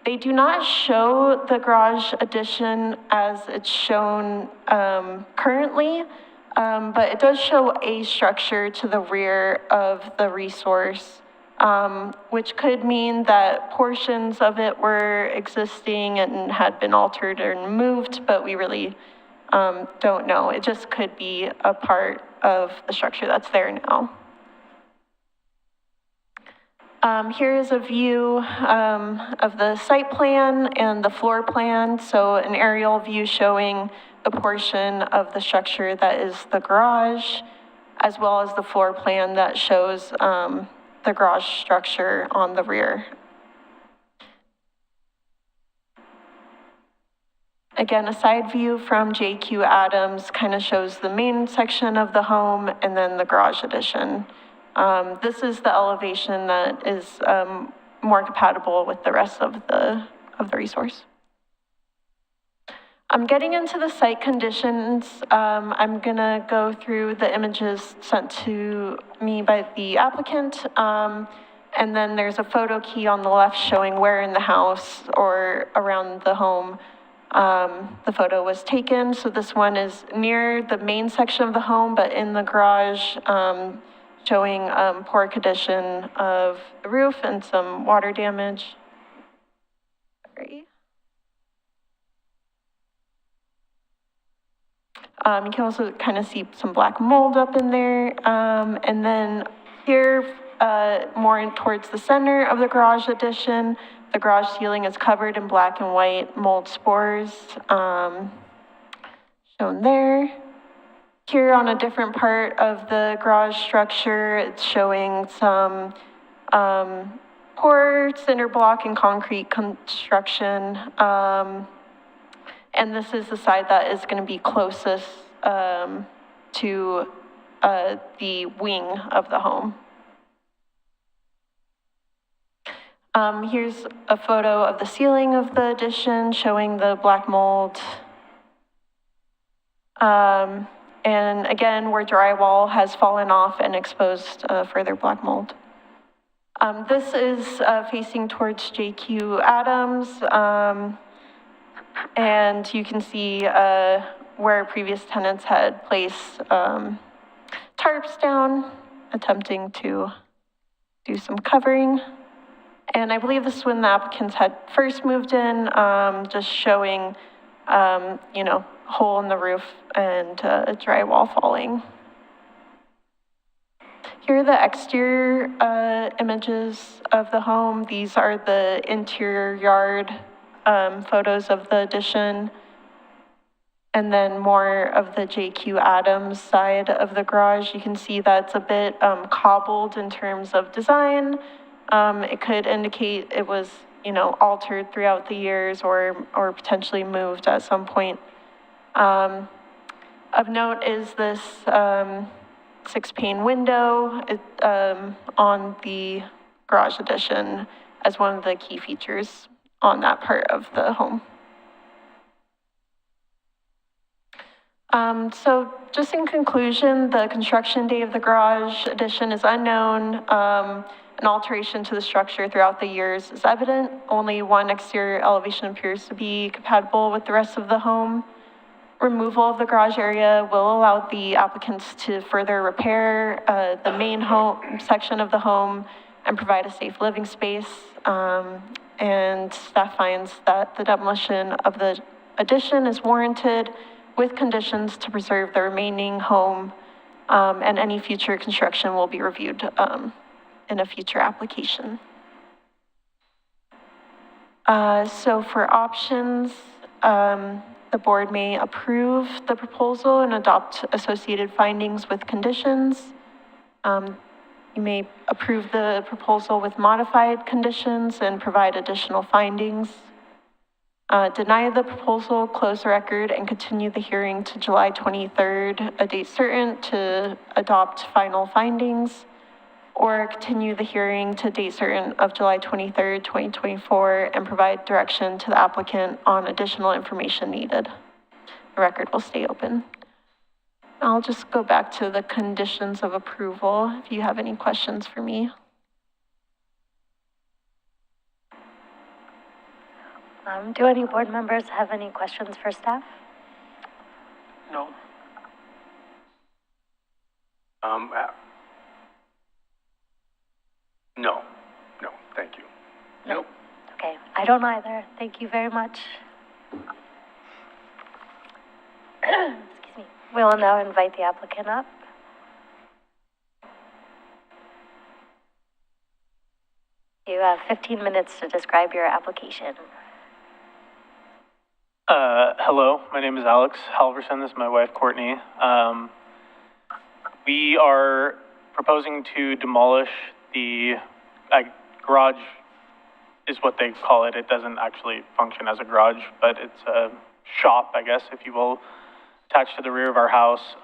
They do not show the garage addition as it's shown currently, but it does show a structure to the rear of the resource, which could mean that portions of it were existing and had been altered or moved, but we really don't know. It just could be a part of the structure that's there now. Here is a view of the site plan and the floor plan. So an aerial view showing the portion of the structure that is the garage, as well as the floor plan that shows the garage structure on the rear. Again, a side view from JQ Adams kind of shows the main section of the home and then the garage addition. This is the elevation that is more compatible with the rest of the resource. I'm getting into the site conditions. I'm gonna go through the images sent to me by the applicant, and then there's a photo key on the left showing where in the house or around the home the photo was taken. So this one is near the main section of the home, but in the garage, showing poor condition of the roof and some water damage. Sorry. You can also kind of see some black mold up in there. And then here, more towards the center of the garage addition, the garage ceiling is covered in black and white mold spores, shown there. Here on a different part of the garage structure, it's showing some poor cinder block and concrete construction. And this is the side that is going to be closest to the wing of the home. Here's a photo of the ceiling of the addition showing the black mold. And again, where drywall has fallen off and exposed further black mold. This is facing towards JQ Adams. And you can see where previous tenants had placed tarps down, attempting to do some covering. And I believe this is when the applicants had first moved in, just showing, you know, hole in the roof and drywall falling. Here are the exterior images of the home. These are the interior yard photos of the addition. And then more of the JQ Adams side of the garage. You can see that's a bit cobbled in terms of design. It could indicate it was, you know, altered throughout the years or potentially moved at some point. Of note is this 6-pane window on the garage addition as one of the key features on that part of the home. So just in conclusion, the construction date of the garage addition is unknown. An alteration to the structure throughout the years is evident. Only one exterior elevation appears to be compatible with the rest of the home. Removal of the garage area will allow the applicants to further repair the main home section of the home and provide a safe living space. And staff finds that the demolition of the addition is warranted with conditions to preserve the remaining home, and any future construction will be reviewed in a future application. So for options, the board may approve the proposal and adopt associated findings with conditions. You may approve the proposal with modified conditions and provide additional findings. Deny the proposal, close the record, and continue the hearing to July 23rd, a date certain, to adopt final findings, or continue the hearing to date certain of July 23rd, 2024, and provide direction to the applicant on additional information needed. The record will stay open. I'll just go back to the conditions of approval if you have any questions for me. Do any board members have any questions for staff? No. No, thank you. Nope. Okay, I don't either. Thank you very much. Excuse me. We'll now invite the applicant up. You have 15 minutes to describe your application. Hello, my name is Alex Halverson. This is my wife, Courtney. We are proposing to demolish the garage, is what they call it. It doesn't actually function as a garage, but it's a shop, I guess, if you will, attached to the rear of our house.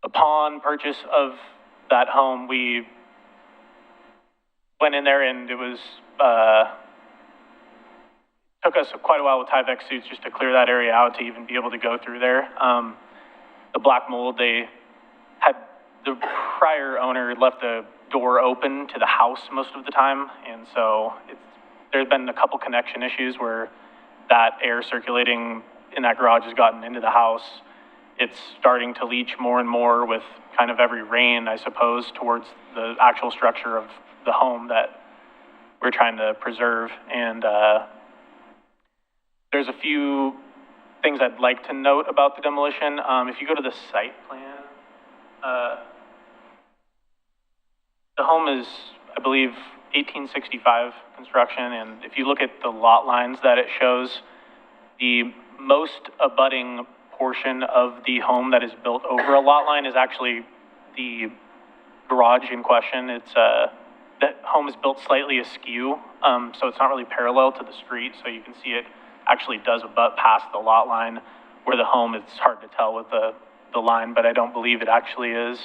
Upon purchase of that home, we went in there and it was, took us quite a while with Tyvek suits just to clear that area out to even be able to go through there. The black mold, the prior owner left the door open to the house most of the time, and so there's been a couple connection issues where that air circulating in that garage has gotten into the house. It's starting to leach more and more with kind of every rain, I suppose, towards the actual structure of the home that we're trying to preserve. And there's a few things I'd like to note about the demolition. If you go to the site plan, the home is, I believe, 1865 construction, and if you look at the lot lines that it shows, the most abutting portion of the home that is built over a lot line is actually the garage in question. It's that home is built slightly askew, so it's not really parallel to the street, so you can see it actually does abut past the lot line, where the home, it's hard to tell with the line, but I don't believe it actually is.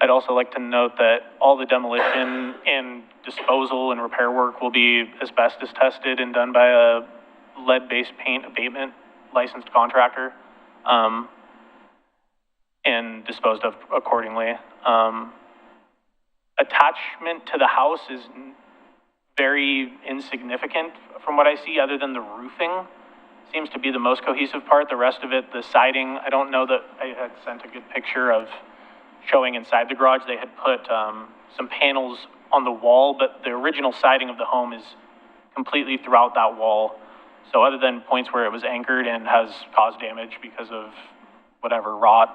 I'd also like to note that all the demolition and disposal and repair work will be asbestos tested and done by a lead-based paint abatement licensed contractor, and disposed of accordingly. Attachment to the house is very insignificant from what I see, other than the roofing seems to be the most cohesive part. The rest of it, the siding, I don't know that I had sent a good picture of showing inside the garage. They had put some panels on the wall, but the original siding of the home is completely throughout that wall. So other than points where it was anchored and has caused damage because of whatever rot,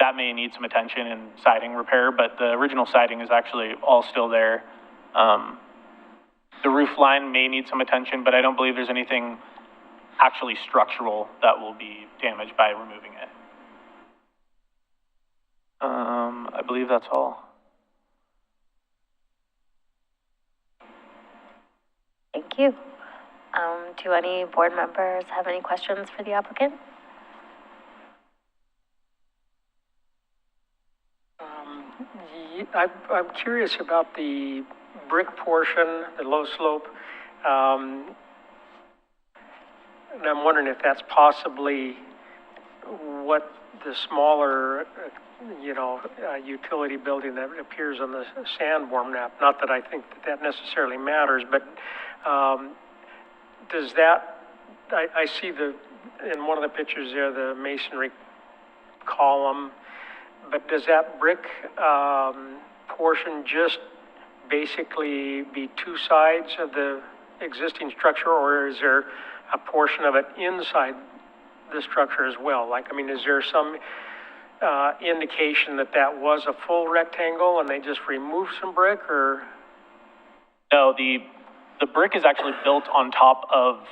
that may need some attention and siding repair, but the original siding is actually all still there. The roof line may need some attention, but I don't believe there's anything actually structural that will be damaged by removing it. I believe that's all. Thank you. Do any board members have any questions for the applicant? I'm curious about the brick portion, the low slope. And I'm wondering if that's possibly what the smaller, utility building that appears on the Sanborn map. Not that I think that necessarily matters, but does that, I see in one of the pictures there, the masonry column, but does that brick portion just basically be two sides of the existing structure, or is there a portion of it inside the structure as well? Like, I mean, is there some indication that that was a full rectangle and they just removed some brick, or? No, the brick is actually built on top of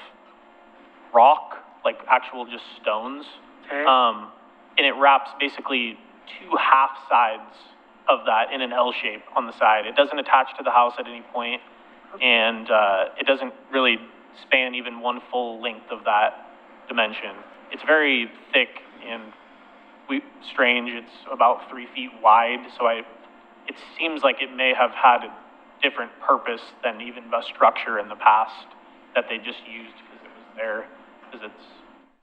rock, like actual just stones. Okay. And it wraps basically two half sides of that in an L shape on the side. It doesn't attach to the house at any point, and it doesn't really span even one full length of that dimension. It's very thick and strange. It's about 3 feet wide, so it seems like it may have had a different purpose than even a structure in the past that they just used because it was there, because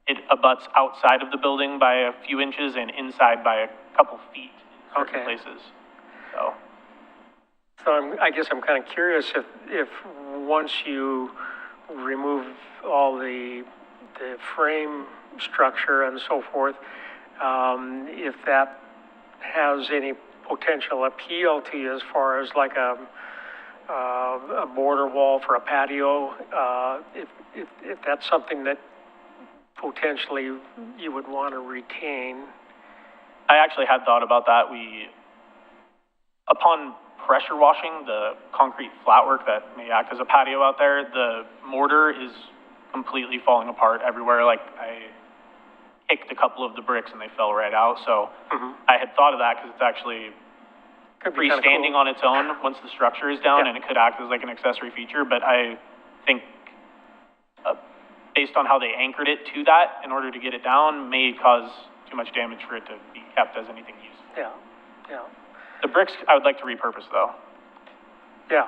it abuts outside of the building by a few inches and inside by a couple feet in certain places. So I guess I'm kind of curious if once you remove all the frame structure and so forth, if that has any potential appeal to you as far as like a border wall for a patio, if that's something that potentially you would want to retain. I actually had thought about that. Upon pressure washing the concrete flatwork that may act as a patio out there, the mortar is completely falling apart everywhere. Like, I kicked a couple of the bricks and they fell right out. So I had thought of that because it's actually freestanding on its own once the structure is down, and it could act as like an accessory feature. But I think based on how they anchored it to that in order to get it down may cause too much damage for it to be kept as anything useful. Yeah. The bricks I would like to repurpose though. Yeah.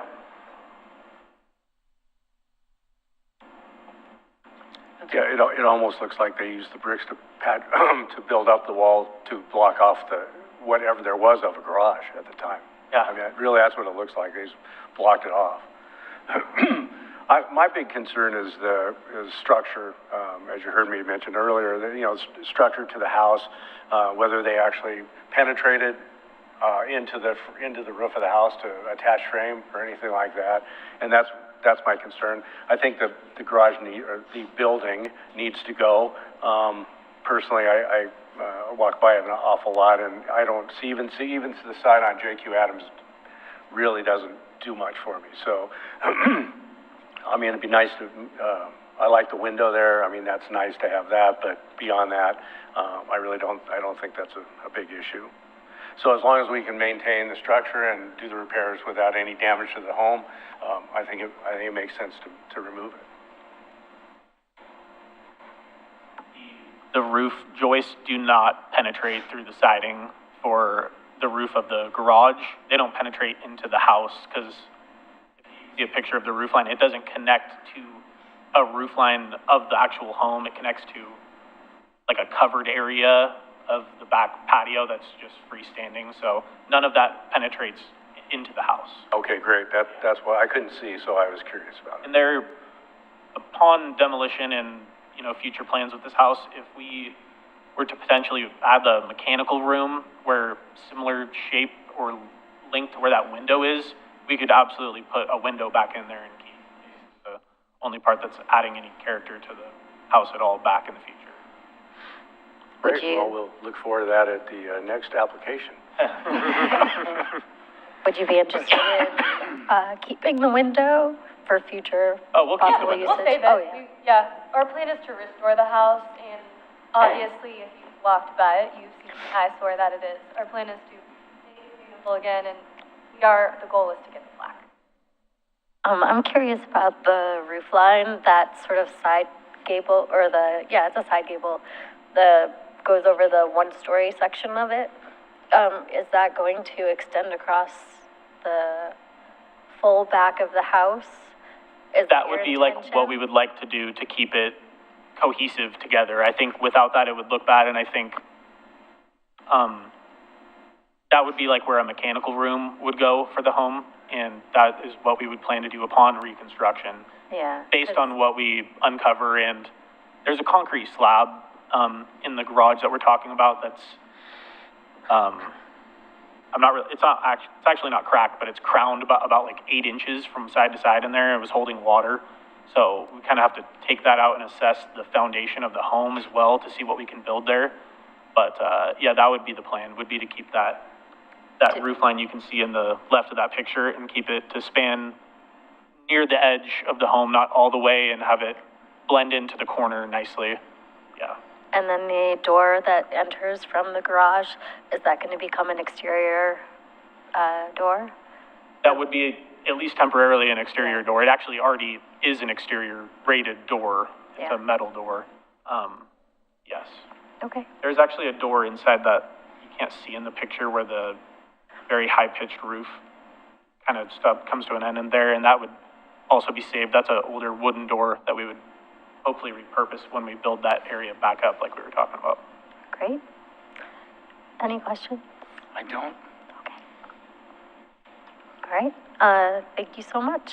Yeah, it almost looks like they used the bricks to build up the wall to block off whatever there was of a garage at the time. Yeah. I mean, really, that's what it looks like. They just blocked it off. My big concern is structure, as you heard me mention earlier, that, structure to the house, whether they actually penetrated into the roof of the house to attach frame or anything like that, and that's my concern. I think the garage or the building needs to go. Personally, I walk by it an awful lot, and I don't even to the side on JQ Adams really doesn't do much for me. So, I mean, it'd be nice to. I like the window there. I mean, that's nice to have that, but beyond that, I don't think that's a big issue. So as long as we can maintain the structure and do the repairs without any damage to the home, I think it makes sense to remove it. The roof joists do not penetrate through the siding for the roof of the garage. They don't penetrate into the house because if you see a picture of the roof line, it doesn't connect to a roof line of the actual home. It connects to like a covered area of the back patio that's just freestanding. So none of that penetrates into the house. Okay, great. That's what I couldn't see, so I was curious about it. And they're, upon demolition and future plans with this house, if we were to potentially add the mechanical room where similar shape or length to where that window is, we could absolutely put a window back in there and keep the only part that's adding any character to the house at all back in the future. Great. Well, we'll look forward to that at the next application. Would you be interested in keeping the window for future possible usage? We'll save it. Our plan is to restore the house, and obviously, if you've walked by it, you've seen the eyesore that it is. Our plan is to make it beautiful again, and the goal is to get it black. I'm curious about the roof line, that sort of side gable, or it's a side gable, goes over the one-story section of it. Is that going to extend across the full back of the house? That would be like what we would like to do to keep it cohesive together. I think without that it would look bad, and I think that would be like where a mechanical room would go for the home, and that is what we would plan to do upon reconstruction. Yeah. Based on what we uncover, and there's a concrete slab in the garage that we're talking about that's it's actually not cracked, but it's crowned about like 8 inches from side to side in there. It was holding water. So we kind of have to take that out and assess the foundation of the home as well to see what we can build there. But that would be the plan, would be to keep that roof line you can see in the left of that picture and keep it to span near the edge of the home, not all the way, and have it blend into the corner nicely. Yeah. And then the door that enters from the garage, is that going to become an exterior door? That would be at least temporarily an exterior door. It actually already is an exterior rated door. It's a metal door. Yes. Okay. There's actually a door inside that you can't see in the picture where the very high-pitched roof kind of stuff comes to an end in there, and that would also be saved. That's an older wooden door that we would hopefully repurpose when we build that area back up like we were talking about. Great. Any questions? I don't. Okay. All right. Thank you so much.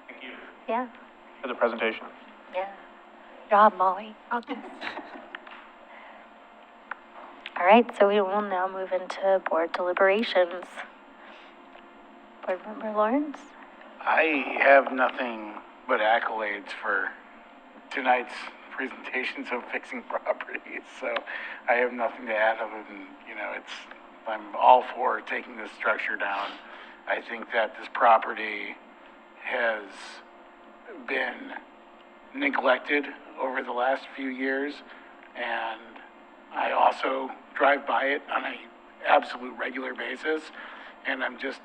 Thank you. Yeah. For the presentation. Yeah. Job, Molly. Okay. All right, so we will now move into board deliberations. Board Member Lawrence? I have nothing but accolades for tonight's presentations of fixing properties, so I have nothing to add other than, I'm all for taking this structure down. I think that this property has been neglected over the last few years, and I also drive by it on an absolute regular basis, and I'm just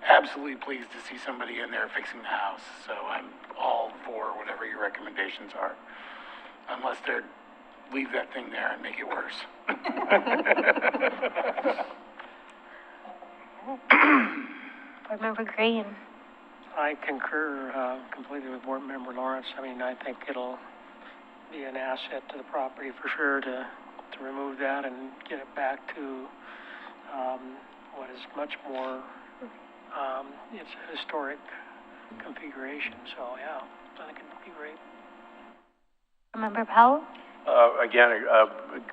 absolutely pleased to see somebody in there fixing the house. So I'm all for whatever your recommendations are, unless they're leave that thing there and make it worse. Board Member Green? I concur completely with Board Member Lawrence. I mean, I think it'll be an asset to the property for sure to remove that and get it back to what is much more, it's a historic configuration, so yeah. I think it'd be great. Member Powell? Again, a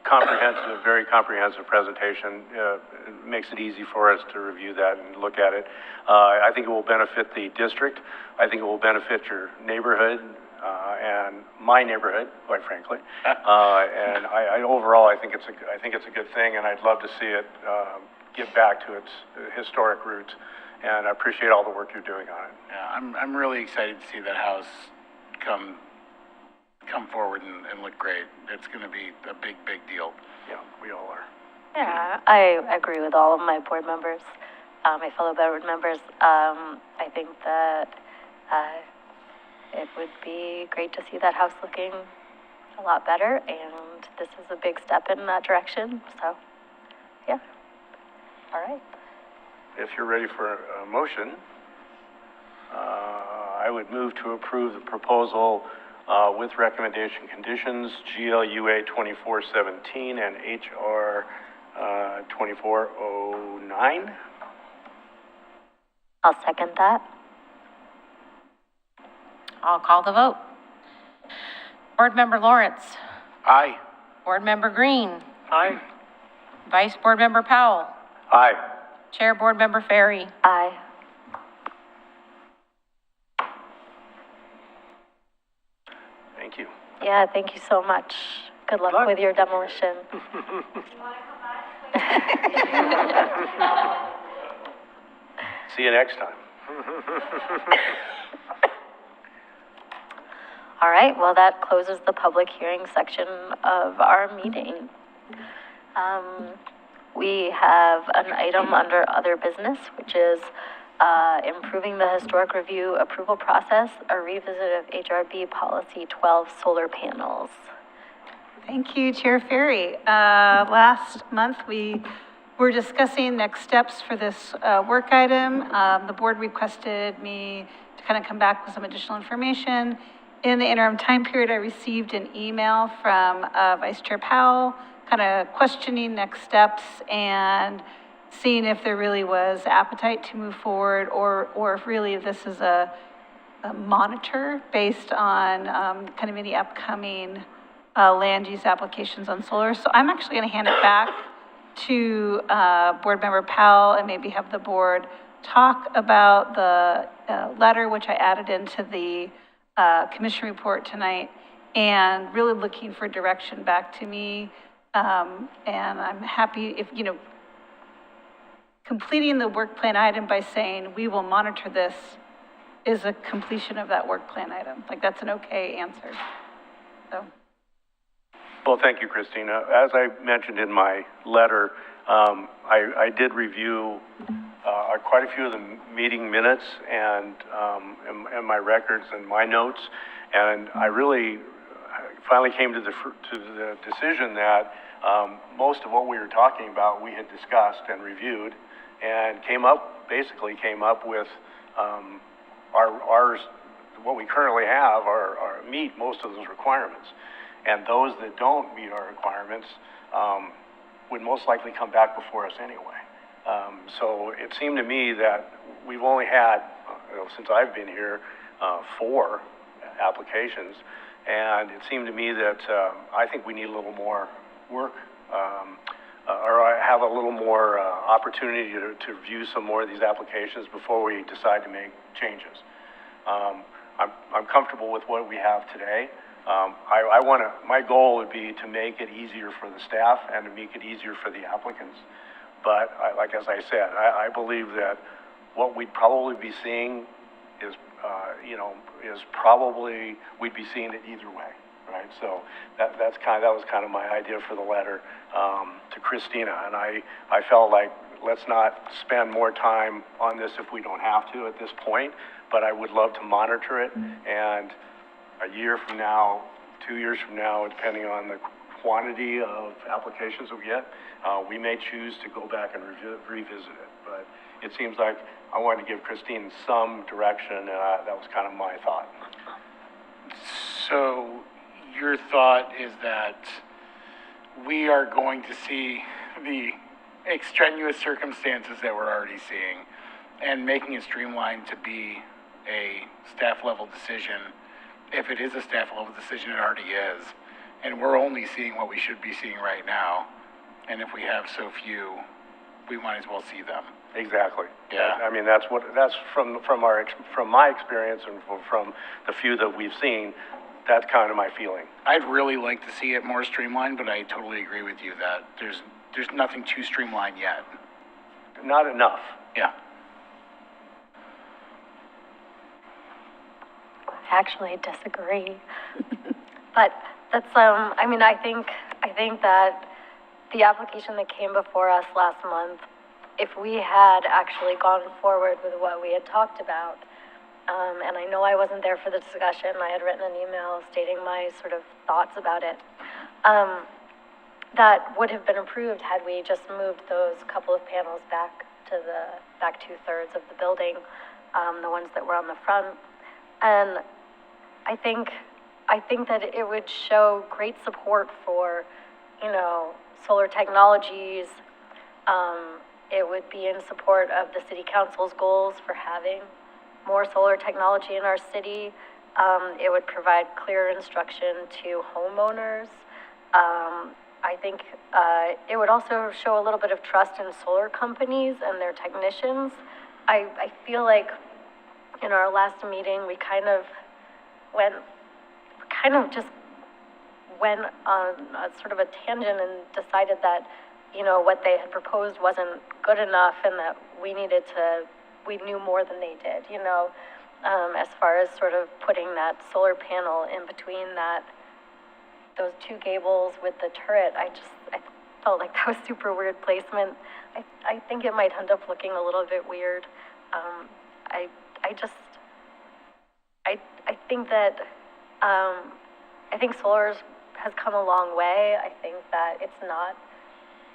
comprehensive, very comprehensive presentation. It makes it easy for us to review that and look at it. I think it will benefit the district. I think it will benefit your neighborhood, and my neighborhood, quite frankly. And I overall, I think it's a good thing, and I'd love to see it get back to its historic roots. And I appreciate all the work you're doing on it. Yeah, I'm really excited to see that house come forward and look great. It's going to be a big deal. Yeah, we all are. Yeah, I agree with all of my board members, my fellow board members. I think that it would be great to see that house looking a lot better, and this is a big step in that direction, so, yeah. All right. If you're ready for a motion, I would move to approve the proposal with recommendation conditions, GLUA-24-017 and HR-24-009. I'll second that. I'll call the vote. Board Member Lawrence. Aye. Board Member Green. Aye. Vice Board Member Powell. Aye. Chair Board Member Ferry. Aye. Thank you. Yeah, thank you so much. Good luck with your demolition. See you next time. All right, well, that closes the public hearing section of our meeting. We have an item under other business, which is improving the historic review approval process, a revisit of HRB policy 12 solar panels. Thank you, Chair Ferry. Last month, we were discussing next steps for this work item. The board requested me to kind of come back with some additional information. In the interim time period, I received an email from Vice Chair Powell, kind of questioning next steps and seeing if there really was appetite to move forward, or if really this is a monitor based on kind of any upcoming land use applications on solar. So I'm actually going to hand it back to Board Member Powell and maybe have the board talk about the letter, which I added into the commission report tonight, and really looking for direction back to me. And I'm happy if, completing the work plan item by saying we will monitor this is a completion of that work plan item. Like, that's an okay answer. So. Well, thank you, Christina. As I mentioned in my letter, I did review quite a few of the meeting minutes and my records and my notes, and I really finally came to the decision that most of what we were talking about we had discussed and reviewed, and basically came up with what we currently have meet most of those requirements. And those that don't meet our requirements would most likely come back before us anyway. So it seemed to me that we've only had, since I've been here, 4 applications. And it seemed to me that I think we need a little more work, or have a little more opportunity to review some more of these applications before we decide to make changes. I'm comfortable with what we have today. My goal would be to make it easier for the staff and to make it easier for the applicants. But as I said, I believe that what we'd probably be seeing is probably, we'd be seeing it either way, right? So that was kind of my idea for the letter to Christina. And I felt like, let's not spend more time on this if we don't have to at this point, but I would love to monitor it, and a year from now, 2 years from now, depending on the quantity of applications we get, we may choose to go back and revisit it. But it seems like I wanted to give Christine some direction, and that was kind of my thought. So your thought is that we are going to see the extraneous circumstances that we're already seeing, and making it streamlined to be a staff level decision if it is a staff level decision, it already is. And we're only seeing what we should be seeing right now. And if we have so few, we might as well see them. Exactly. Yeah. I mean, that's from my experience and from the few that we've seen, that's kind of my feeling. I'd really like to see it more streamlined, but I totally agree with you that there's nothing too streamlined yet. Not enough. Yeah. I actually disagree. But that's, I mean, I think that the application that came before us last month, if we had actually gone forward with what we had talked about, and I know I wasn't there for the discussion, I had written an email stating my sort of thoughts about it, that would have been approved had we just moved those couple of panels back to the back 2/3 of the building, the ones that were on the front. And I think that it would show great support for, you know, solar technologies. It would be in support of the city council's goals for having more solar technology in our city. It would provide clear instruction to homeowners. I think it would also show a little bit of trust in solar companies and their technicians. I feel like in our last meeting, we kind of just went on a sort of a tangent and decided that, you know, what they had proposed wasn't good enough and that we knew more than they did, you know, as far as sort of putting that solar panel in between those two gables with the turret. I felt like that was super weird placement. I think it might end up looking a little bit weird. I think solar has come a long way. I think that it's not,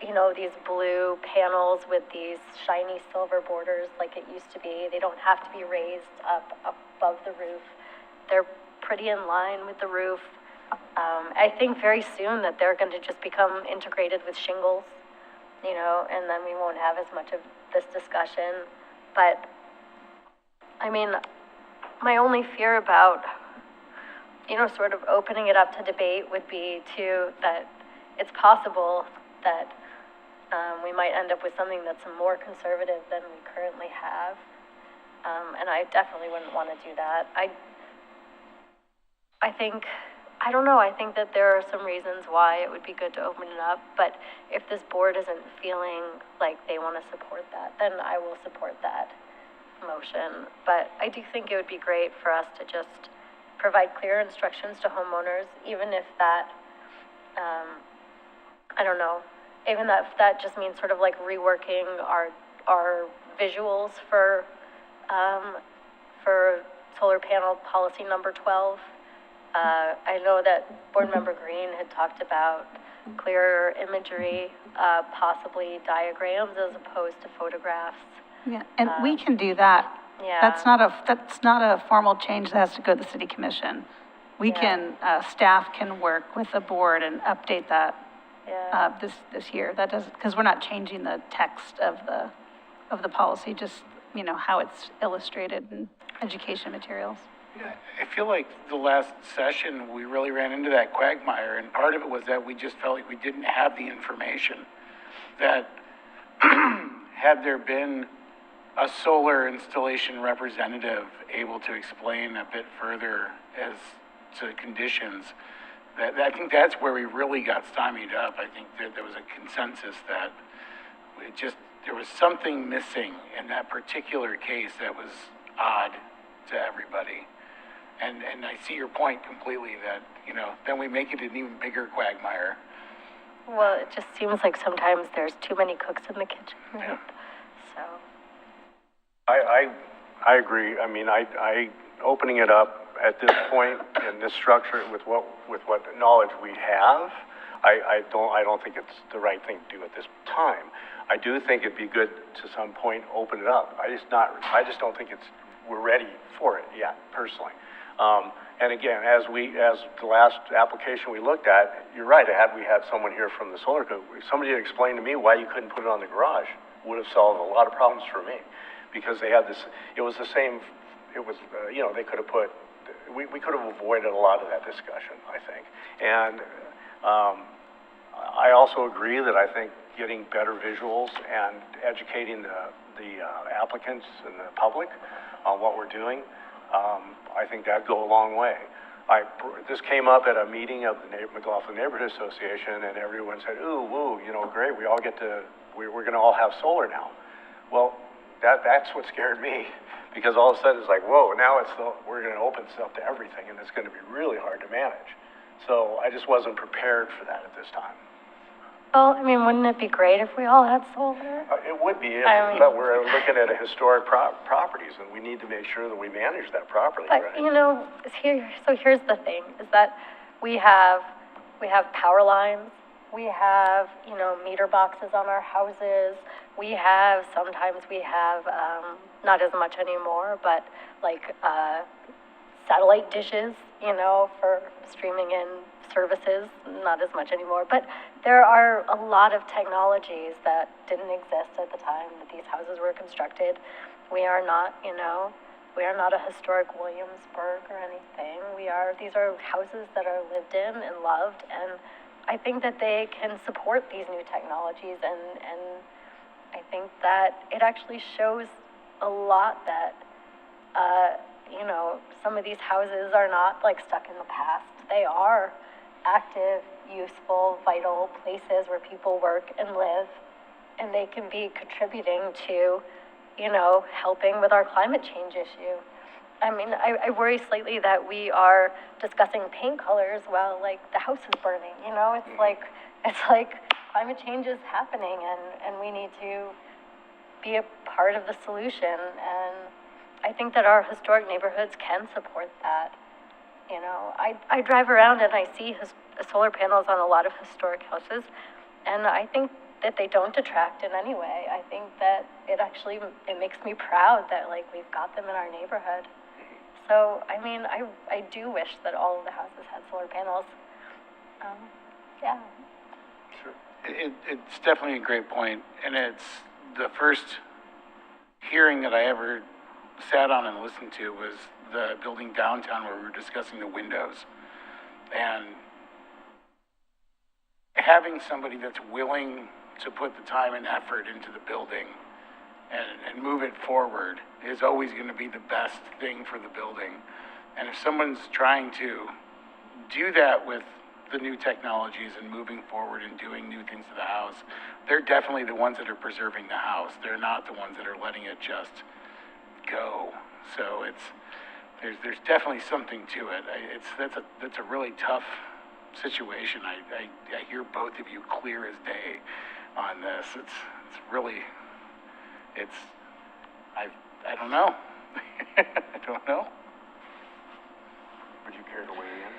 you know, these blue panels with these shiny silver borders like it used to be. They don't have to be raised up above the roof. They're pretty in line with the roof. I think very soon that they're going to just become integrated with shingles, you know, and then we won't have as much of this discussion. But, I mean, my only fear about, you know, sort of opening it up to debate would be, too, that it's possible that we might end up with something that's more conservative than we currently have. And I definitely wouldn't want to do that. I don't know, I think that there are some reasons why it would be good to open it up, but if this board isn't feeling like they want to support that, then I will support that motion. But I do think it would be great for us to just provide clear instructions to homeowners, even if that, I don't know, even that just means sort of like reworking our visuals for solar panel policy number 12. I know that Board Member Green had talked about clearer imagery, possibly diagrams as opposed to photographs. Yeah, and we can do that. Yeah. That's not a formal change that has to go to the city commission. We can, staff can work with the board and update that this year. That doesn't, because we're not changing the text of the policy, just, you know, how it's illustrated in education materials. Yeah, I feel like the last session, we really ran into that quagmire, and part of it was that we just felt like we didn't have the information. That had there been a solar installation representative able to explain a bit further as to conditions, that I think that's where we really got stymied up. I think that there was a consensus that there was something missing in that particular case that was odd to everybody. And I see your point completely that, you know, then we make it an even bigger quagmire. Well, it just seems like sometimes there's too many cooks in the kitchen, right? Yeah. So. I agree. I mean, I opening it up at this point in this structure with what knowledge we have, I don't think it's the right thing to do at this time. I do think it'd be good to some point open it up. I just don't think we're ready for it yet, personally. And again, as the last application we looked at, you're right, had we had someone here from the solar code, somebody had explained to me why you couldn't put it on the garage, would have solved a lot of problems for me. Because they had this, it was the same, it was, you know, they could have put, we could have avoided a lot of that discussion, I think. And I also agree that I think getting better visuals and educating the applicants and the public on what we're doing, I think that'd go a long way. This came up at a meeting of the McLaughlin Neighborhood Association, and everyone said, ooh, woo, you know, great, we all get to, we're gonna all have solar now. Well, that's what scared me, because all of a sudden it's like, whoa, now we're gonna open this up to everything, and it's gonna be really hard to manage. So I just wasn't prepared for that at this time. Well, I mean, wouldn't it be great if we all had solar? It would be, I mean, but we're looking at a historic properties, and we need to make sure that we manage that properly, But, right? you know, here's the thing, is that we have power lines, we have, you know, meter boxes on our houses, sometimes we have, not as much anymore, but like, satellite dishes, you know, for streaming in services, not as much anymore. But there are a lot of technologies that didn't exist at the time that these houses were constructed. We are not, you know, we are not a historic Williamsburg or anything. These are houses that are lived in and loved, and I think that they can support these new technologies, and I think that it actually shows a lot that, you know, some of these houses are not like stuck in the past. They are active, useful, vital places where people work and live, and they can be contributing to, you know, helping with our climate change issue. I mean, I worry slightly that we are discussing paint colors while like the house is burning, you know? It's like climate change is happening, and we need to be a part of the solution, and I think that our historic neighborhoods can support that. You know, I drive around and I see solar panels on a lot of historic houses, and I think that they don't detract in any way. I think that it makes me proud that like we've got them in our neighborhood. So, I mean, I do wish that all of the houses had solar panels. Yeah. Sure. It's definitely a great point, and it's the first hearing that I ever sat on and listened to was the building downtown where we were discussing the windows. And having somebody that's willing to put the time and effort into the building and move it forward is always going to be the best thing for the building. And if someone's trying to do that with the new technologies and moving forward and doing new things to the house, they're definitely the ones that are preserving the house. They're not the ones that are letting it just go. So there's definitely something to it. That's a really tough situation. I hear both of you clear as day on this. It's really, I don't know. I don't know. Would you care to weigh in?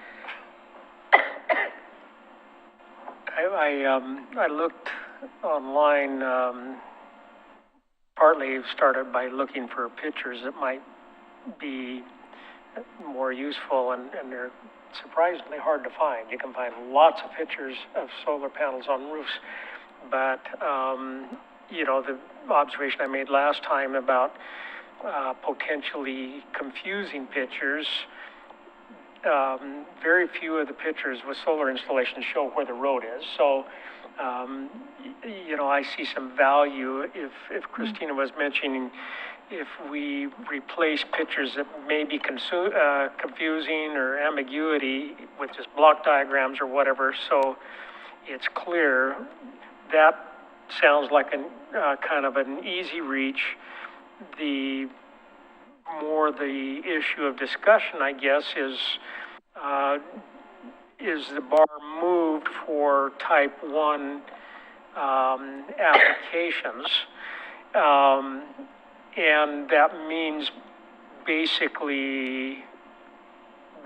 I looked online, partly started by looking for pictures that might be more useful, and they're surprisingly hard to find. You can find lots of pictures of solar panels on roofs, but, you know, the observation I made last time about potentially confusing pictures, very few of the pictures with solar installations show where the road is. So, you know, I see some value if Christina was mentioning, if we replace pictures that may be confusing or ambiguity with just block diagrams or whatever, so it's clear. That sounds like kind of an easy reach. The issue of discussion, I guess, is the bar moved for type 1 applications? And that means basically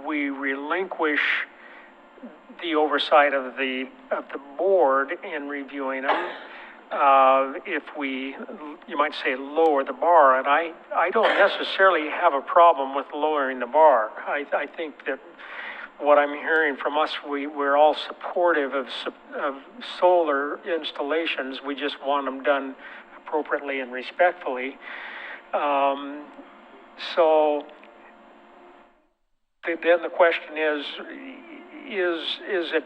we relinquish the oversight of the board in reviewing them. If you might say, lower the bar, and I don't necessarily have a problem with lowering the bar. I think that what I'm hearing from us, we're all supportive of solar installations. We just want them done appropriately and respectfully. So then the question is it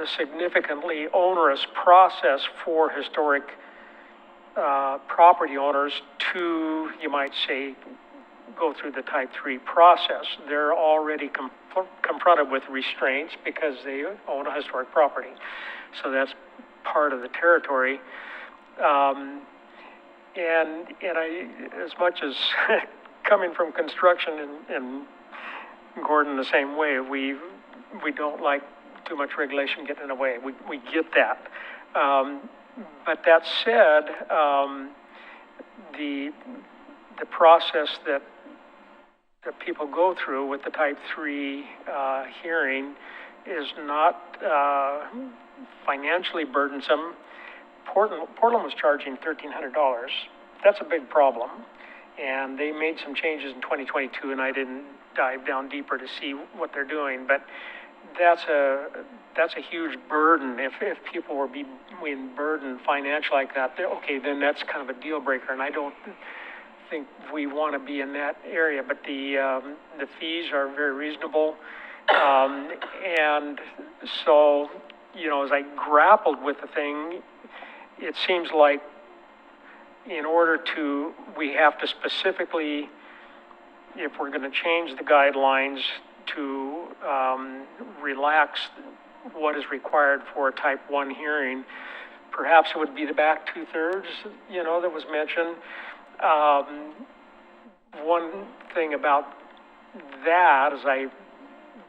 a significantly onerous process for historic property owners to, you might say, go through the type 3 process? They're already confronted with restraints because they own a historic property. So that's part of the territory. And I, as much as coming from construction and Gordon the same way, we don't like too much regulation getting in the way. We get that. But that said, the process that people go through with the type 3 hearing is not financially burdensome. Portland was charging $1,300. That's a big problem. And they made some changes in 2022, and I didn't dive down deeper to see what they're doing. But that's a huge burden. If people were being burdened financially like that, okay, then that's kind of a deal breaker. And I don't think we want to be in that area. But the fees are very reasonable. And so, you know, as I grappled with the thing, it seems like in order to, we have to specifically, if we're going to change the guidelines to relax what is required for a type 1 hearing, perhaps it would be the back 2/3, you know, that was mentioned. One thing about that, as I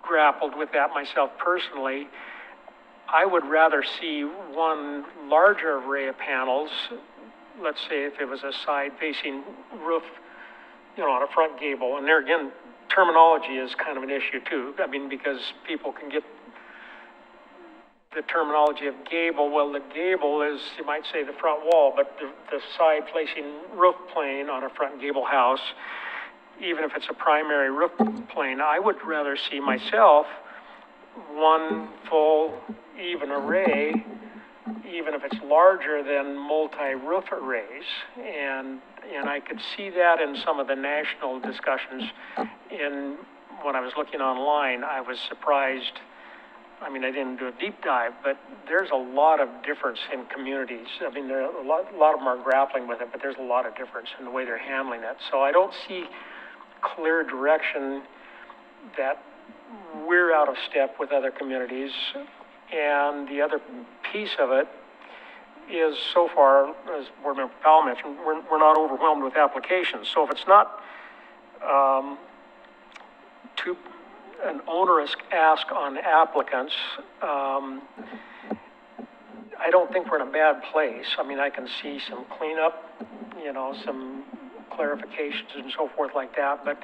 grappled with that myself personally, I would rather see one larger array of panels. Let's say if it was a side-facing roof, you know, on a front gable. And there again, terminology is kind of an issue too. I mean, because people can get the terminology of gable. Well, the gable is, you might say, the front wall, but the side-facing roof plane on a front gable house, even if it's a primary roof plane, I would rather see myself one full even array, even if it's larger than multi-roof arrays. And I could see that in some of the national discussions. When I was looking online, I was surprised. I mean, I didn't do a deep dive, but there's a lot of difference in communities. I mean, there are a lot of them are grappling with it, but there's a lot of difference in the way they're handling it. So I don't see clear direction that we're out of step with other communities. And the other piece of it is, so far, as Board Member Powell mentioned, we're not overwhelmed with applications. So if it's not an onerous ask on applicants, I don't think we're in a bad place. I mean, I can see some cleanup, you know, some clarifications and so forth like that. But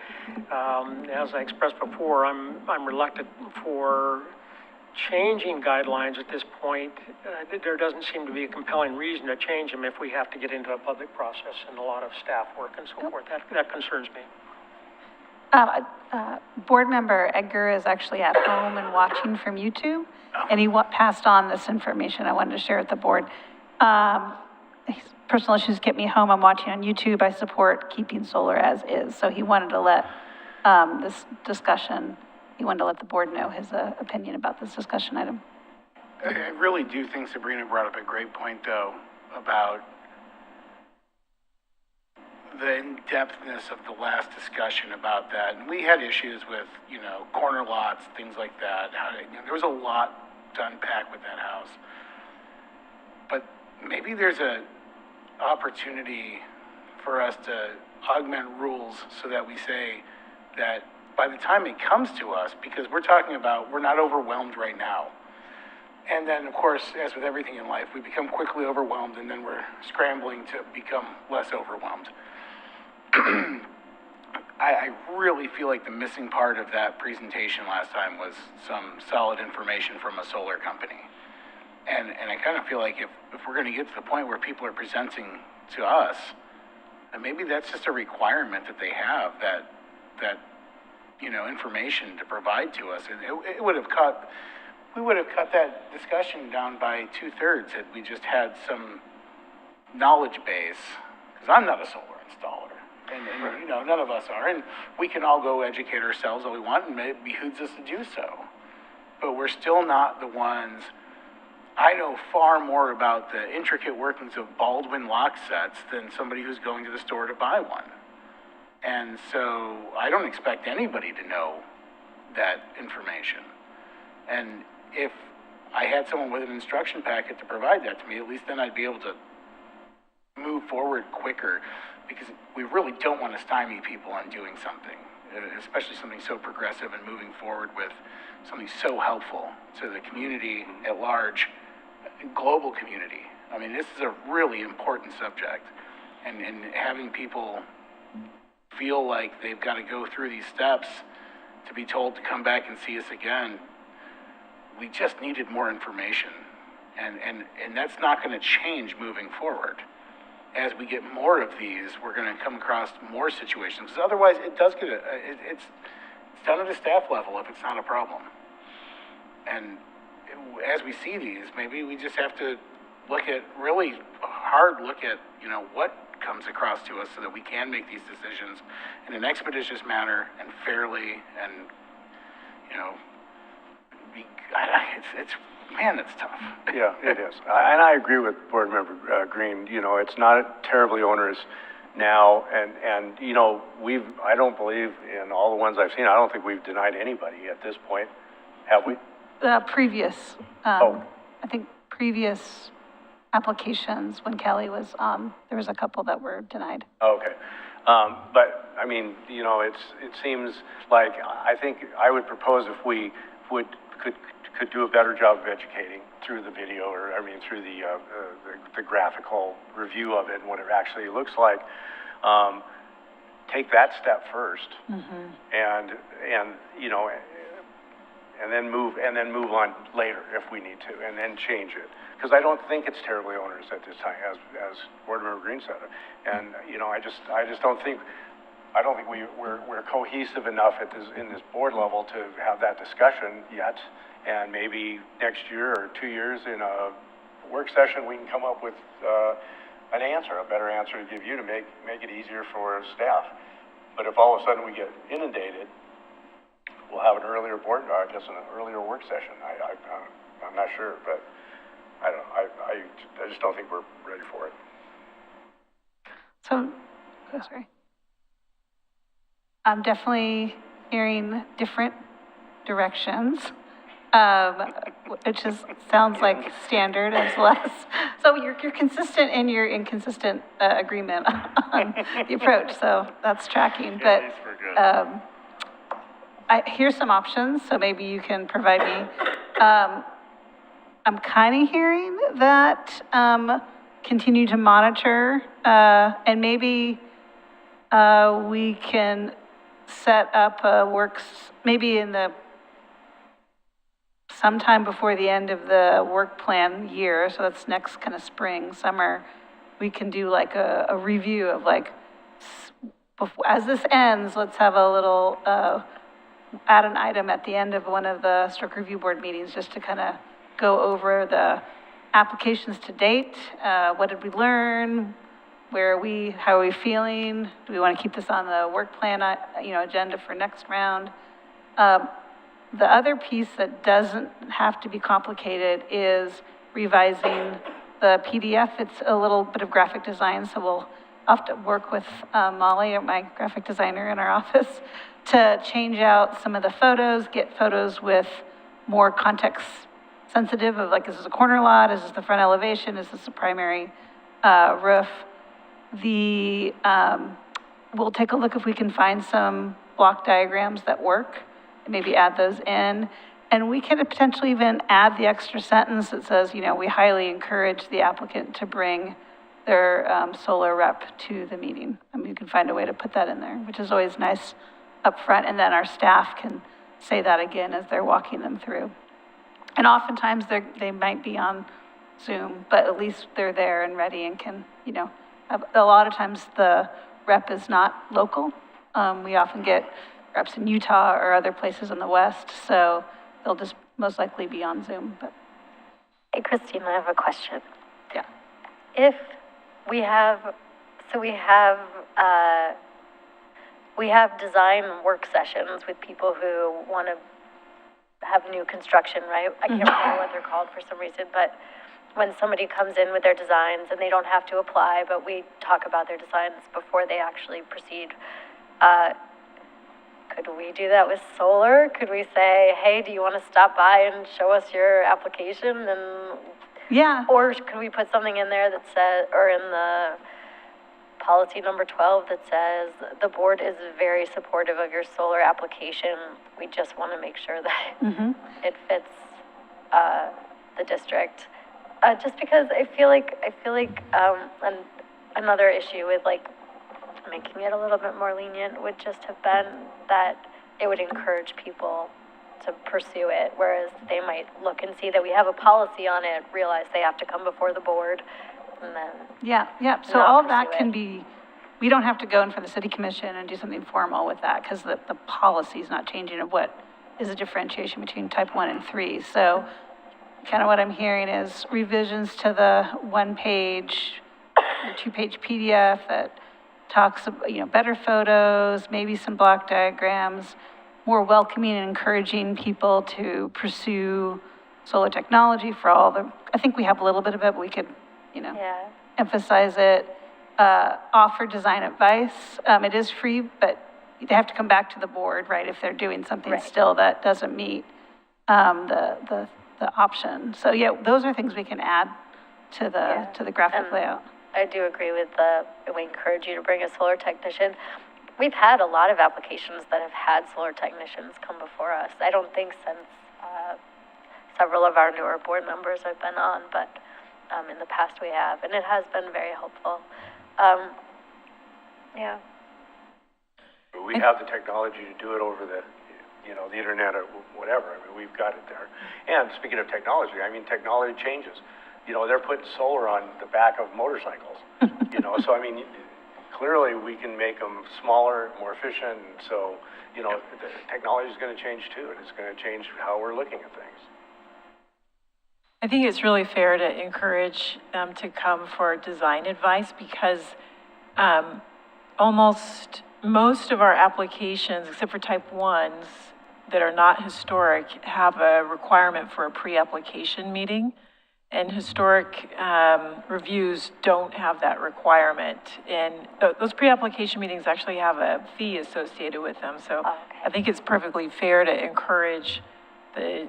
as I expressed before, I'm reluctant for changing guidelines at this point. There doesn't seem to be a compelling reason to change them if we have to get into a public process and a lot of staff work and so forth. That concerns me. Board Member Edgar is actually at home and watching from YouTube, and he passed on this information I wanted to share with the board. Personal issues get me home. I'm watching on YouTube. I support keeping solar as is. So he wanted to let this discussion, he wanted to let the board know his opinion about this discussion item. I really do think Sabrina brought up a great point, though, about the in-depthness of the last discussion about that. And we had issues with, you know, corner lots, things like that. There was a lot to unpack with that house. But maybe there's a opportunity for us to augment rules so that we say that by the time it comes to us, because we're talking about, we're not overwhelmed right now. And then, of course, as with everything in life, we become quickly overwhelmed, and then we're scrambling to become less overwhelmed. I really feel like the missing part of that presentation last time was some solid information from a solar company. And I kind of feel like if we're going to get to the point where people are presenting to us, then maybe that's just a requirement that they have, that you know, information to provide to us. And we would have cut that discussion down by 2/3 if we just had some knowledge base, because I'm not a solar installer. And, you know, none of us are, and we can all go educate ourselves all we want, and it behooves us to do so. But we're still not the ones. I know far more about the intricate workings of Baldwin lock sets than somebody who's going to the store to buy one. And so I don't expect anybody to know that information. And if I had someone with an instruction packet to provide that to me, at least then I'd be able to move forward quicker, because we really don't want to stymie people on doing something, especially something so progressive and moving forward with something so helpful to the community at large, global community. I mean, this is a really important subject, and having people feel like they've got to go through these steps to be told to come back and see us again, we just needed more information, and that's not going to change moving forward. As we get more of these, we're going to come across more situations, because otherwise it does get it's done at a staff level if it's not a problem. And as we see these, maybe we just have to really hard look at, you know, what comes across to us so that we can make these decisions in an expeditious manner and fairly, and, you know, man, it's tough. Yeah, it is. And I agree with Board Member Green. You know, it's not terribly onerous now, and you know, I don't believe in all the ones I've seen, I don't think we've denied anybody at this point, have we? Previous, I think previous applications, when Kelly was on, there was a couple that were denied. Okay. But, I mean, you know, it seems like, I think I would propose if we could do a better job of educating through the video, or, I mean, through the graphical review of it and what it actually looks like. Take that step first, and you know, and then move on later if we need to, and then change it. Because I don't think it's terribly onerous at this time, as Board Member Green said. And you know, I just don't think we're cohesive enough in this board level to have that discussion yet. And maybe next year or 2 years in a work session, we can come up with an answer, a better answer to give you to make it easier for staff. But if all of a sudden we get inundated, we'll have an earlier an earlier work session. I'm not sure, but I don't know. I just don't think we're ready for it. So, sorry. I'm definitely hearing different directions, which sounds like standard as less. So you're consistent in your inconsistent agreement on the approach. So that's tracking. But here's some options. So maybe you can provide me. I'm kind of hearing that continue to monitor, and maybe we can set up maybe in sometime before the end of the work plan year, so that's next kind of spring, summer, we can do like a review of like, as this ends, let's have a little, add an item at the end of one of the Stroke Review Board meetings just to kind of go over the applications to date. What did we learn? How are we feeling? Do we want to keep this on the work plan, agenda for next round? The other piece that doesn't have to be complicated is revising the PDF. It's a little bit of graphic design, so we'll have to work with Molly, my graphic designer in our office, to change out some of the photos, get photos with more context sensitive of like, is this a corner lot? Is this the front elevation? Is this a primary roof? We'll take a look if we can find some block diagrams that work, and maybe add those in. And we could potentially even add the extra sentence that says, we highly encourage the applicant to bring their solar rep to the meeting. And we can find a way to put that in there, which is always nice up front. And then our staff can say that again as they're walking them through. And oftentimes they might be on Zoom, but at least they're there and ready and can, a lot of times the rep is not local. We often get reps in Utah or other places in the West, so they'll just most likely be on Zoom. But hey, Christine, I have a question. Yeah. If we have we have design work sessions with people who want to have new construction, right? I can't remember what they're called for some reason, but when somebody comes in with their designs and they don't have to apply, but we talk about their designs before they actually proceed. Could we do that with solar? Could we say, hey, do you want to stop by and show us your application? And Yeah. or could we put something in there that says, or in the policy number 12 that says, the board is very supportive of your solar application. We just want to make sure that it fits the district. Just because I feel like another issue with like making it a little bit more lenient would just have been that it would encourage people to pursue it, whereas they might look and see that we have a policy on it, realize they have to come before the board, and then Yeah, so not all that pursue can it. be, we don't have to go in for the city commission and do something formal with that, because the policy is not changing of what is a differentiation between type 1 and 3. So kind of what I'm hearing is revisions to the one-page, two-page PDF that talks, better photos, maybe some block diagrams, more welcoming and encouraging people to pursue solar technology for all the, I think we have a little bit of it, but we could, Yeah. emphasize it, offer design advice. It is free, but they have to come back to the board, right, if they're doing something Right. still that doesn't meet the option. So yeah, those are things we can add to the graphic layout. I do agree with we encourage you to bring a solar technician. We've had a lot of applications that have had solar technicians come before us. I don't think since several of our newer board members have been on, but in the past we have, and it has been very helpful. Yeah. We have the technology to do it over the internet or whatever. I mean, we've got it there. And speaking of technology, technology changes. They're putting solar on the back of motorcycles, so clearly we can make them smaller, more efficient. And so, the technology is going to change too, and it's going to change how we're looking at things. I think it's really fair to encourage them to come for design advice because almost most of our applications, except for type 1s that are not historic, have a requirement for a pre-application meeting. And historic reviews don't have that requirement. And those pre-application meetings actually have a fee associated with them. So I think it's perfectly fair to encourage the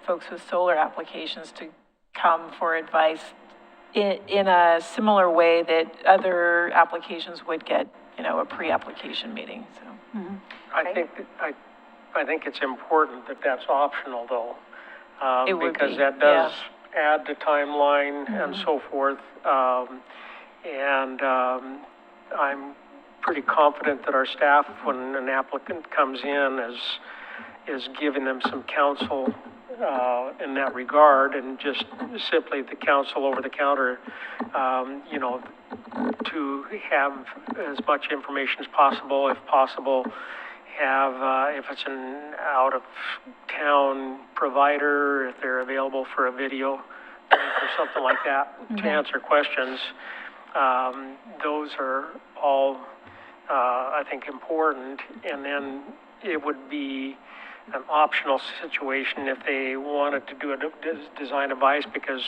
folks with solar applications to come for advice in a similar way that other applications would get, a pre-application meeting. So I think it's important that that's optional though. It would because be, that does add the timeline and so forth. I'm pretty confident that our staff, when an applicant comes in, is giving them some counsel in that regard, and just simply the counsel over the counter, to have as much information as possible, if possible, have, if it's an out-of-town provider, if they're available for a video or something like that to answer questions. Those are all, I think, important. And then it would be an optional situation if they wanted to do a design advice because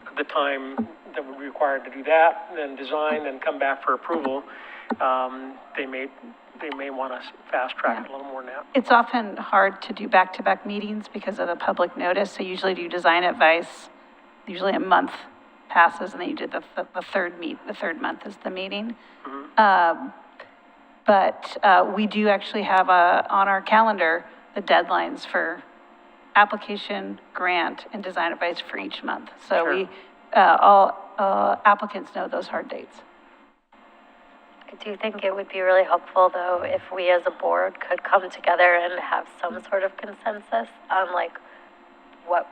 of the time that would be required to do that, then design, and come back for approval. They may want to fast track it a little more now. It's often hard to do back-to-back meetings because of the public notice, so usually do design advice, usually a month passes, and then you do the third month is the meeting. But we do actually have on our calendar the deadlines for application, grant, and design advice for each month. So we, all applicants know those hard dates. I do think it would be really helpful, though, if we as a board could come together and have some sort of consensus on, like, what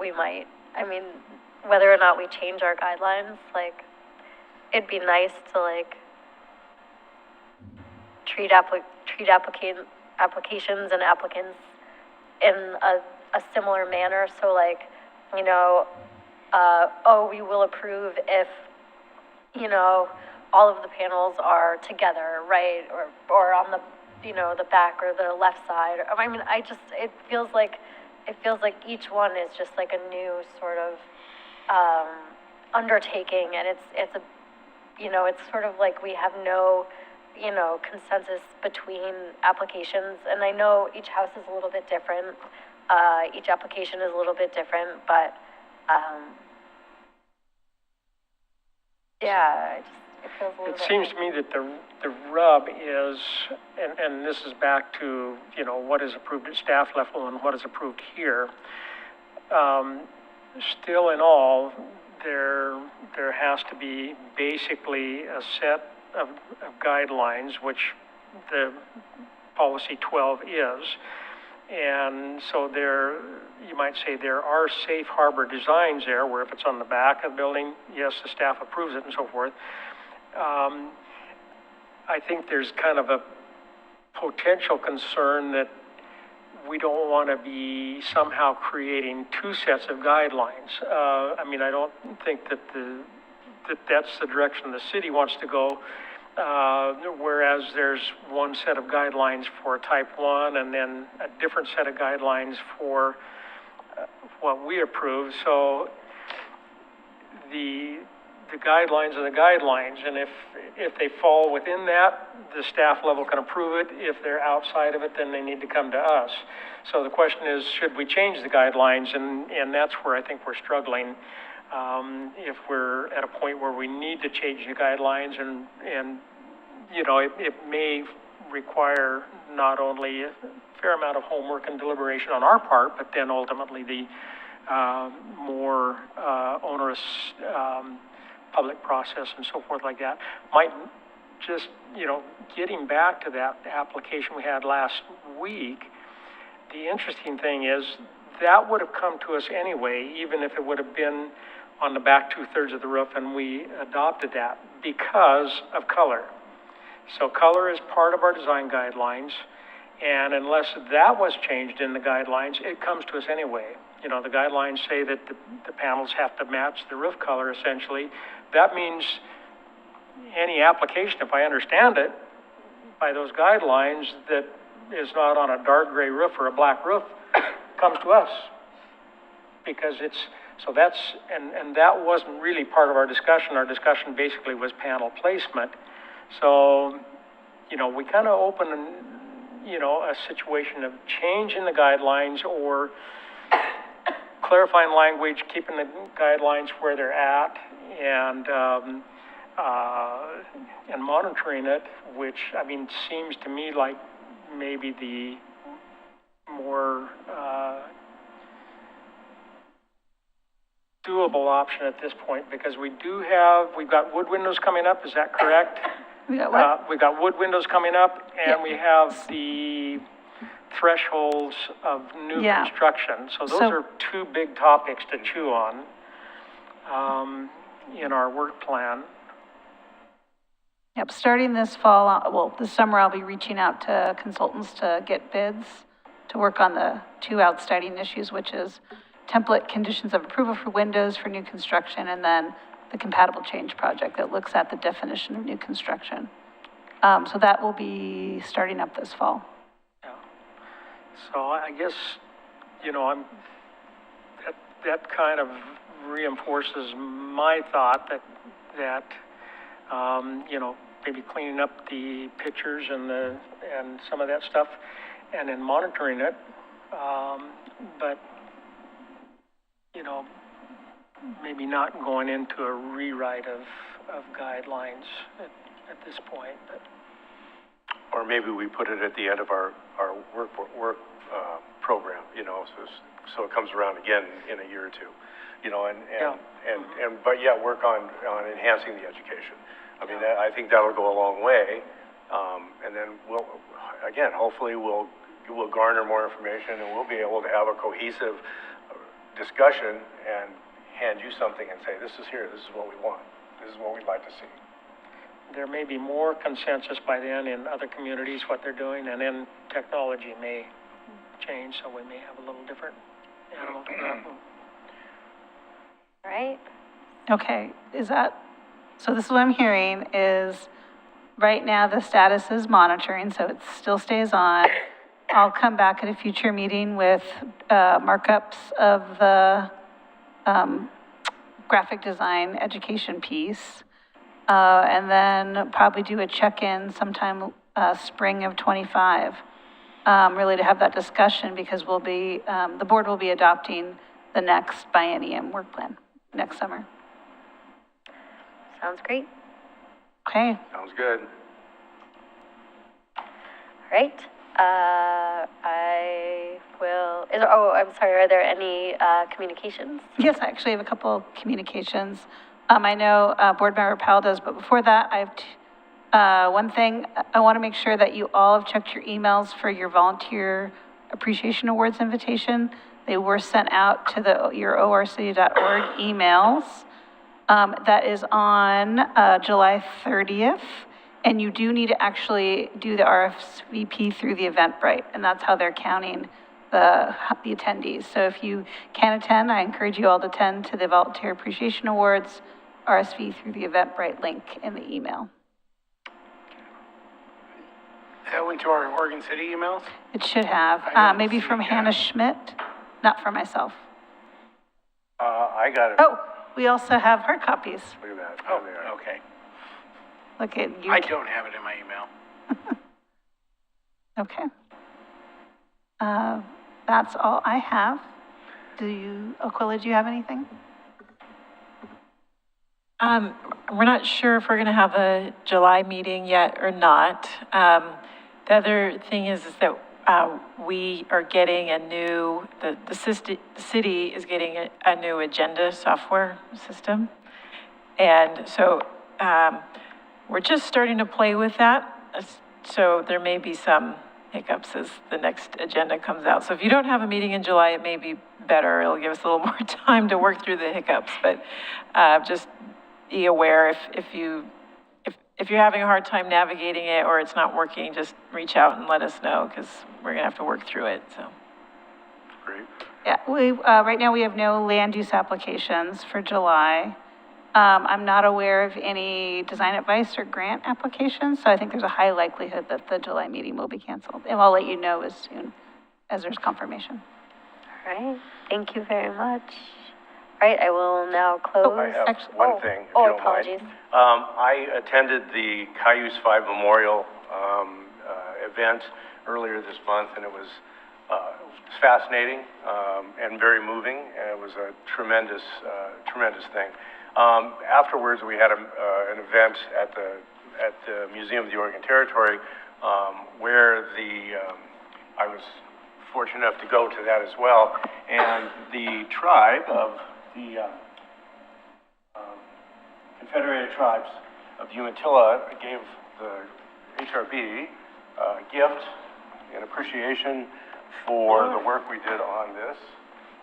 we might, whether or not we change our guidelines. Like, it'd be nice to, like, treat applications and applicants in a similar manner. So, like, we will approve if, all of the panels are together, right? Or on the, the back or the left side. I mean, it feels like each one is just like a new sort of, undertaking, and it's a, it's sort of like we have no, consensus between applications, and I know each house is a little bit different, each application is a little bit different, but, yeah, it feels a little bit. It seems to me that the rub is, and this is back to, what is approved at staff level and what is approved here. Still in all, there has to be basically a set of guidelines, which the policy 12 is. And so you might say there are safe harbor designs there, where if it's on the back of the building, yes, the staff approves it and so forth. I think there's kind of a potential concern that we don't want to be somehow creating two sets of guidelines. I mean, I don't think that that's the direction the city wants to go. Whereas there's one set of guidelines for type 1 and then a different set of guidelines for what we approve. So the guidelines are the guidelines, and if they fall within that, the staff level can approve it. If they're outside of it, then they need to come to us. So the question is, should we change the guidelines? And that's where I think we're struggling. If we're at a point where we need to change the guidelines, and it may require not only a fair amount of homework and deliberation on our part, but then ultimately the more onerous public process and so forth like that. Might just, getting back to that application we had last week, the interesting thing is that would have come to us anyway, even if it would have been on the back 2/3 of the roof, and we adopted that because of color. So color is part of our design guidelines, and unless that was changed in the guidelines, it comes to us anyway. The guidelines say that the panels have to match the roof color, essentially. That means any application, if I understand it, by those guidelines, that is not on a dark gray roof or a black roof, comes to us. Because and that wasn't really part of our discussion. Our discussion basically was panel placement. So, we kind of open, a situation of changing the guidelines or clarifying language, keeping the guidelines where they're at, and monitoring it, which, seems to me like maybe the more doable option at this point, because we've got wood windows coming up, is that correct? We got what? We've got wood windows coming up, and we have the thresholds of new construction. So those are two big topics to chew on in our work plan. Yep, starting this fall, this summer, I'll be reaching out to consultants to get bids to work on the two outstanding issues, which is template conditions of approval for windows for new construction, and then the compatible change project that looks at the definition of new construction. So that will be starting up this fall. Yeah. So I guess, that kind of reinforces my thought that maybe cleaning up the pictures and some of that stuff, and then monitoring it, but maybe not going into a rewrite of guidelines at this point. But. Or maybe we put it at the end of our work program, so it comes around again in a year or two, but work on enhancing the education. I think that'll go a long way, and then hopefully we'll garner more information, and we'll be able to have a cohesive discussion and hand you something and say, this is what we want, this is what we'd like to see. There may be more consensus by then in other communities, what they're doing, and then technology may change, so we may have a little different animal to grapple. Right? Okay, is that So this is what I'm hearing is, right now, the status is monitoring, so it still stays on. I'll come back at a future meeting with markups of the graphic design education piece. And then probably do a check-in sometime spring of '25, really to have that discussion, because we'll be, the board will be adopting the next biennium work plan next summer. Sounds great. Okay. Sounds good. All right. I will, I'm sorry, are there any communications? Yes, I actually have a couple of communications. I know Board Member Powell does, but before that, I have one thing. I want to make sure that you all have checked your emails for your Volunteer Appreciation Awards invitation. They were sent out to your orcity.org emails. That is on July 30th. And you do need to actually do the RSVP through the Eventbrite, and that's how they're counting the attendees. So if you can attend, I encourage you all to attend to the Volunteer Appreciation Awards, RSV through the Eventbrite link in the email. That went to our Oregon City emails? It should have, maybe from Hannah Schmidt, not for myself. I got it. Oh, we also have hard copies. Look at that. Oh, There they are. okay. Look at you. I don't have it in my email. Okay. That's all I have. Aquila, do you have anything? We're not sure if we're going to have a July meeting yet or not. The other thing is that we are getting a new, the city is getting a new agenda software system. And so we're just starting to play with that. So there may be some hiccups as the next agenda comes out. So if you don't have a meeting in July, it may be better. It'll give us a little more time to work through the hiccups. But just be aware if you're having a hard time navigating it or it's not working, just reach out and let us know, because we're gonna have to work through it, so. Great. Yeah, we, right now we have no land use applications for July. I'm not aware of any design advice or grant applications, so I think there's a high likelihood that the July meeting will be canceled. And I'll let you know as soon as there's confirmation. All right, thank you very much. All right, I will now close. I have one thing, if you don't apologies. mind. I attended the Cayuse 5 Memorial event earlier this month, and it was fascinating and very moving, and it was a tremendous thing. Afterwards, we had an event at the Museum of the Oregon Territory where I was fortunate enough to go to that as well, and the tribe of the Confederated Tribes of the Umatilla gave the HRB a gift in appreciation for the work we did on this,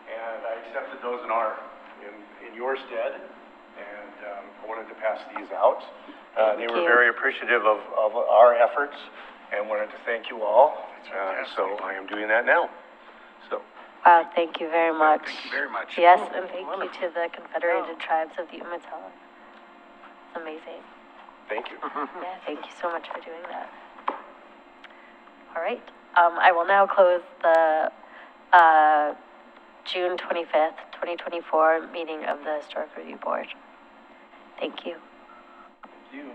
and I accepted those in your stead, and I wanted to pass these out. They were very appreciative of our efforts and wanted to thank you all, so I am doing that now. So. Wow, thank you very much. Thank you very much. Yes, and thank you to the Confederated Tribes of the Umatilla. It's amazing. Thank you. Yeah, thank you so much for doing that. All right, I will now close the June 25th, 2024 meeting of the Historic Review Board. Thank you. Thank you.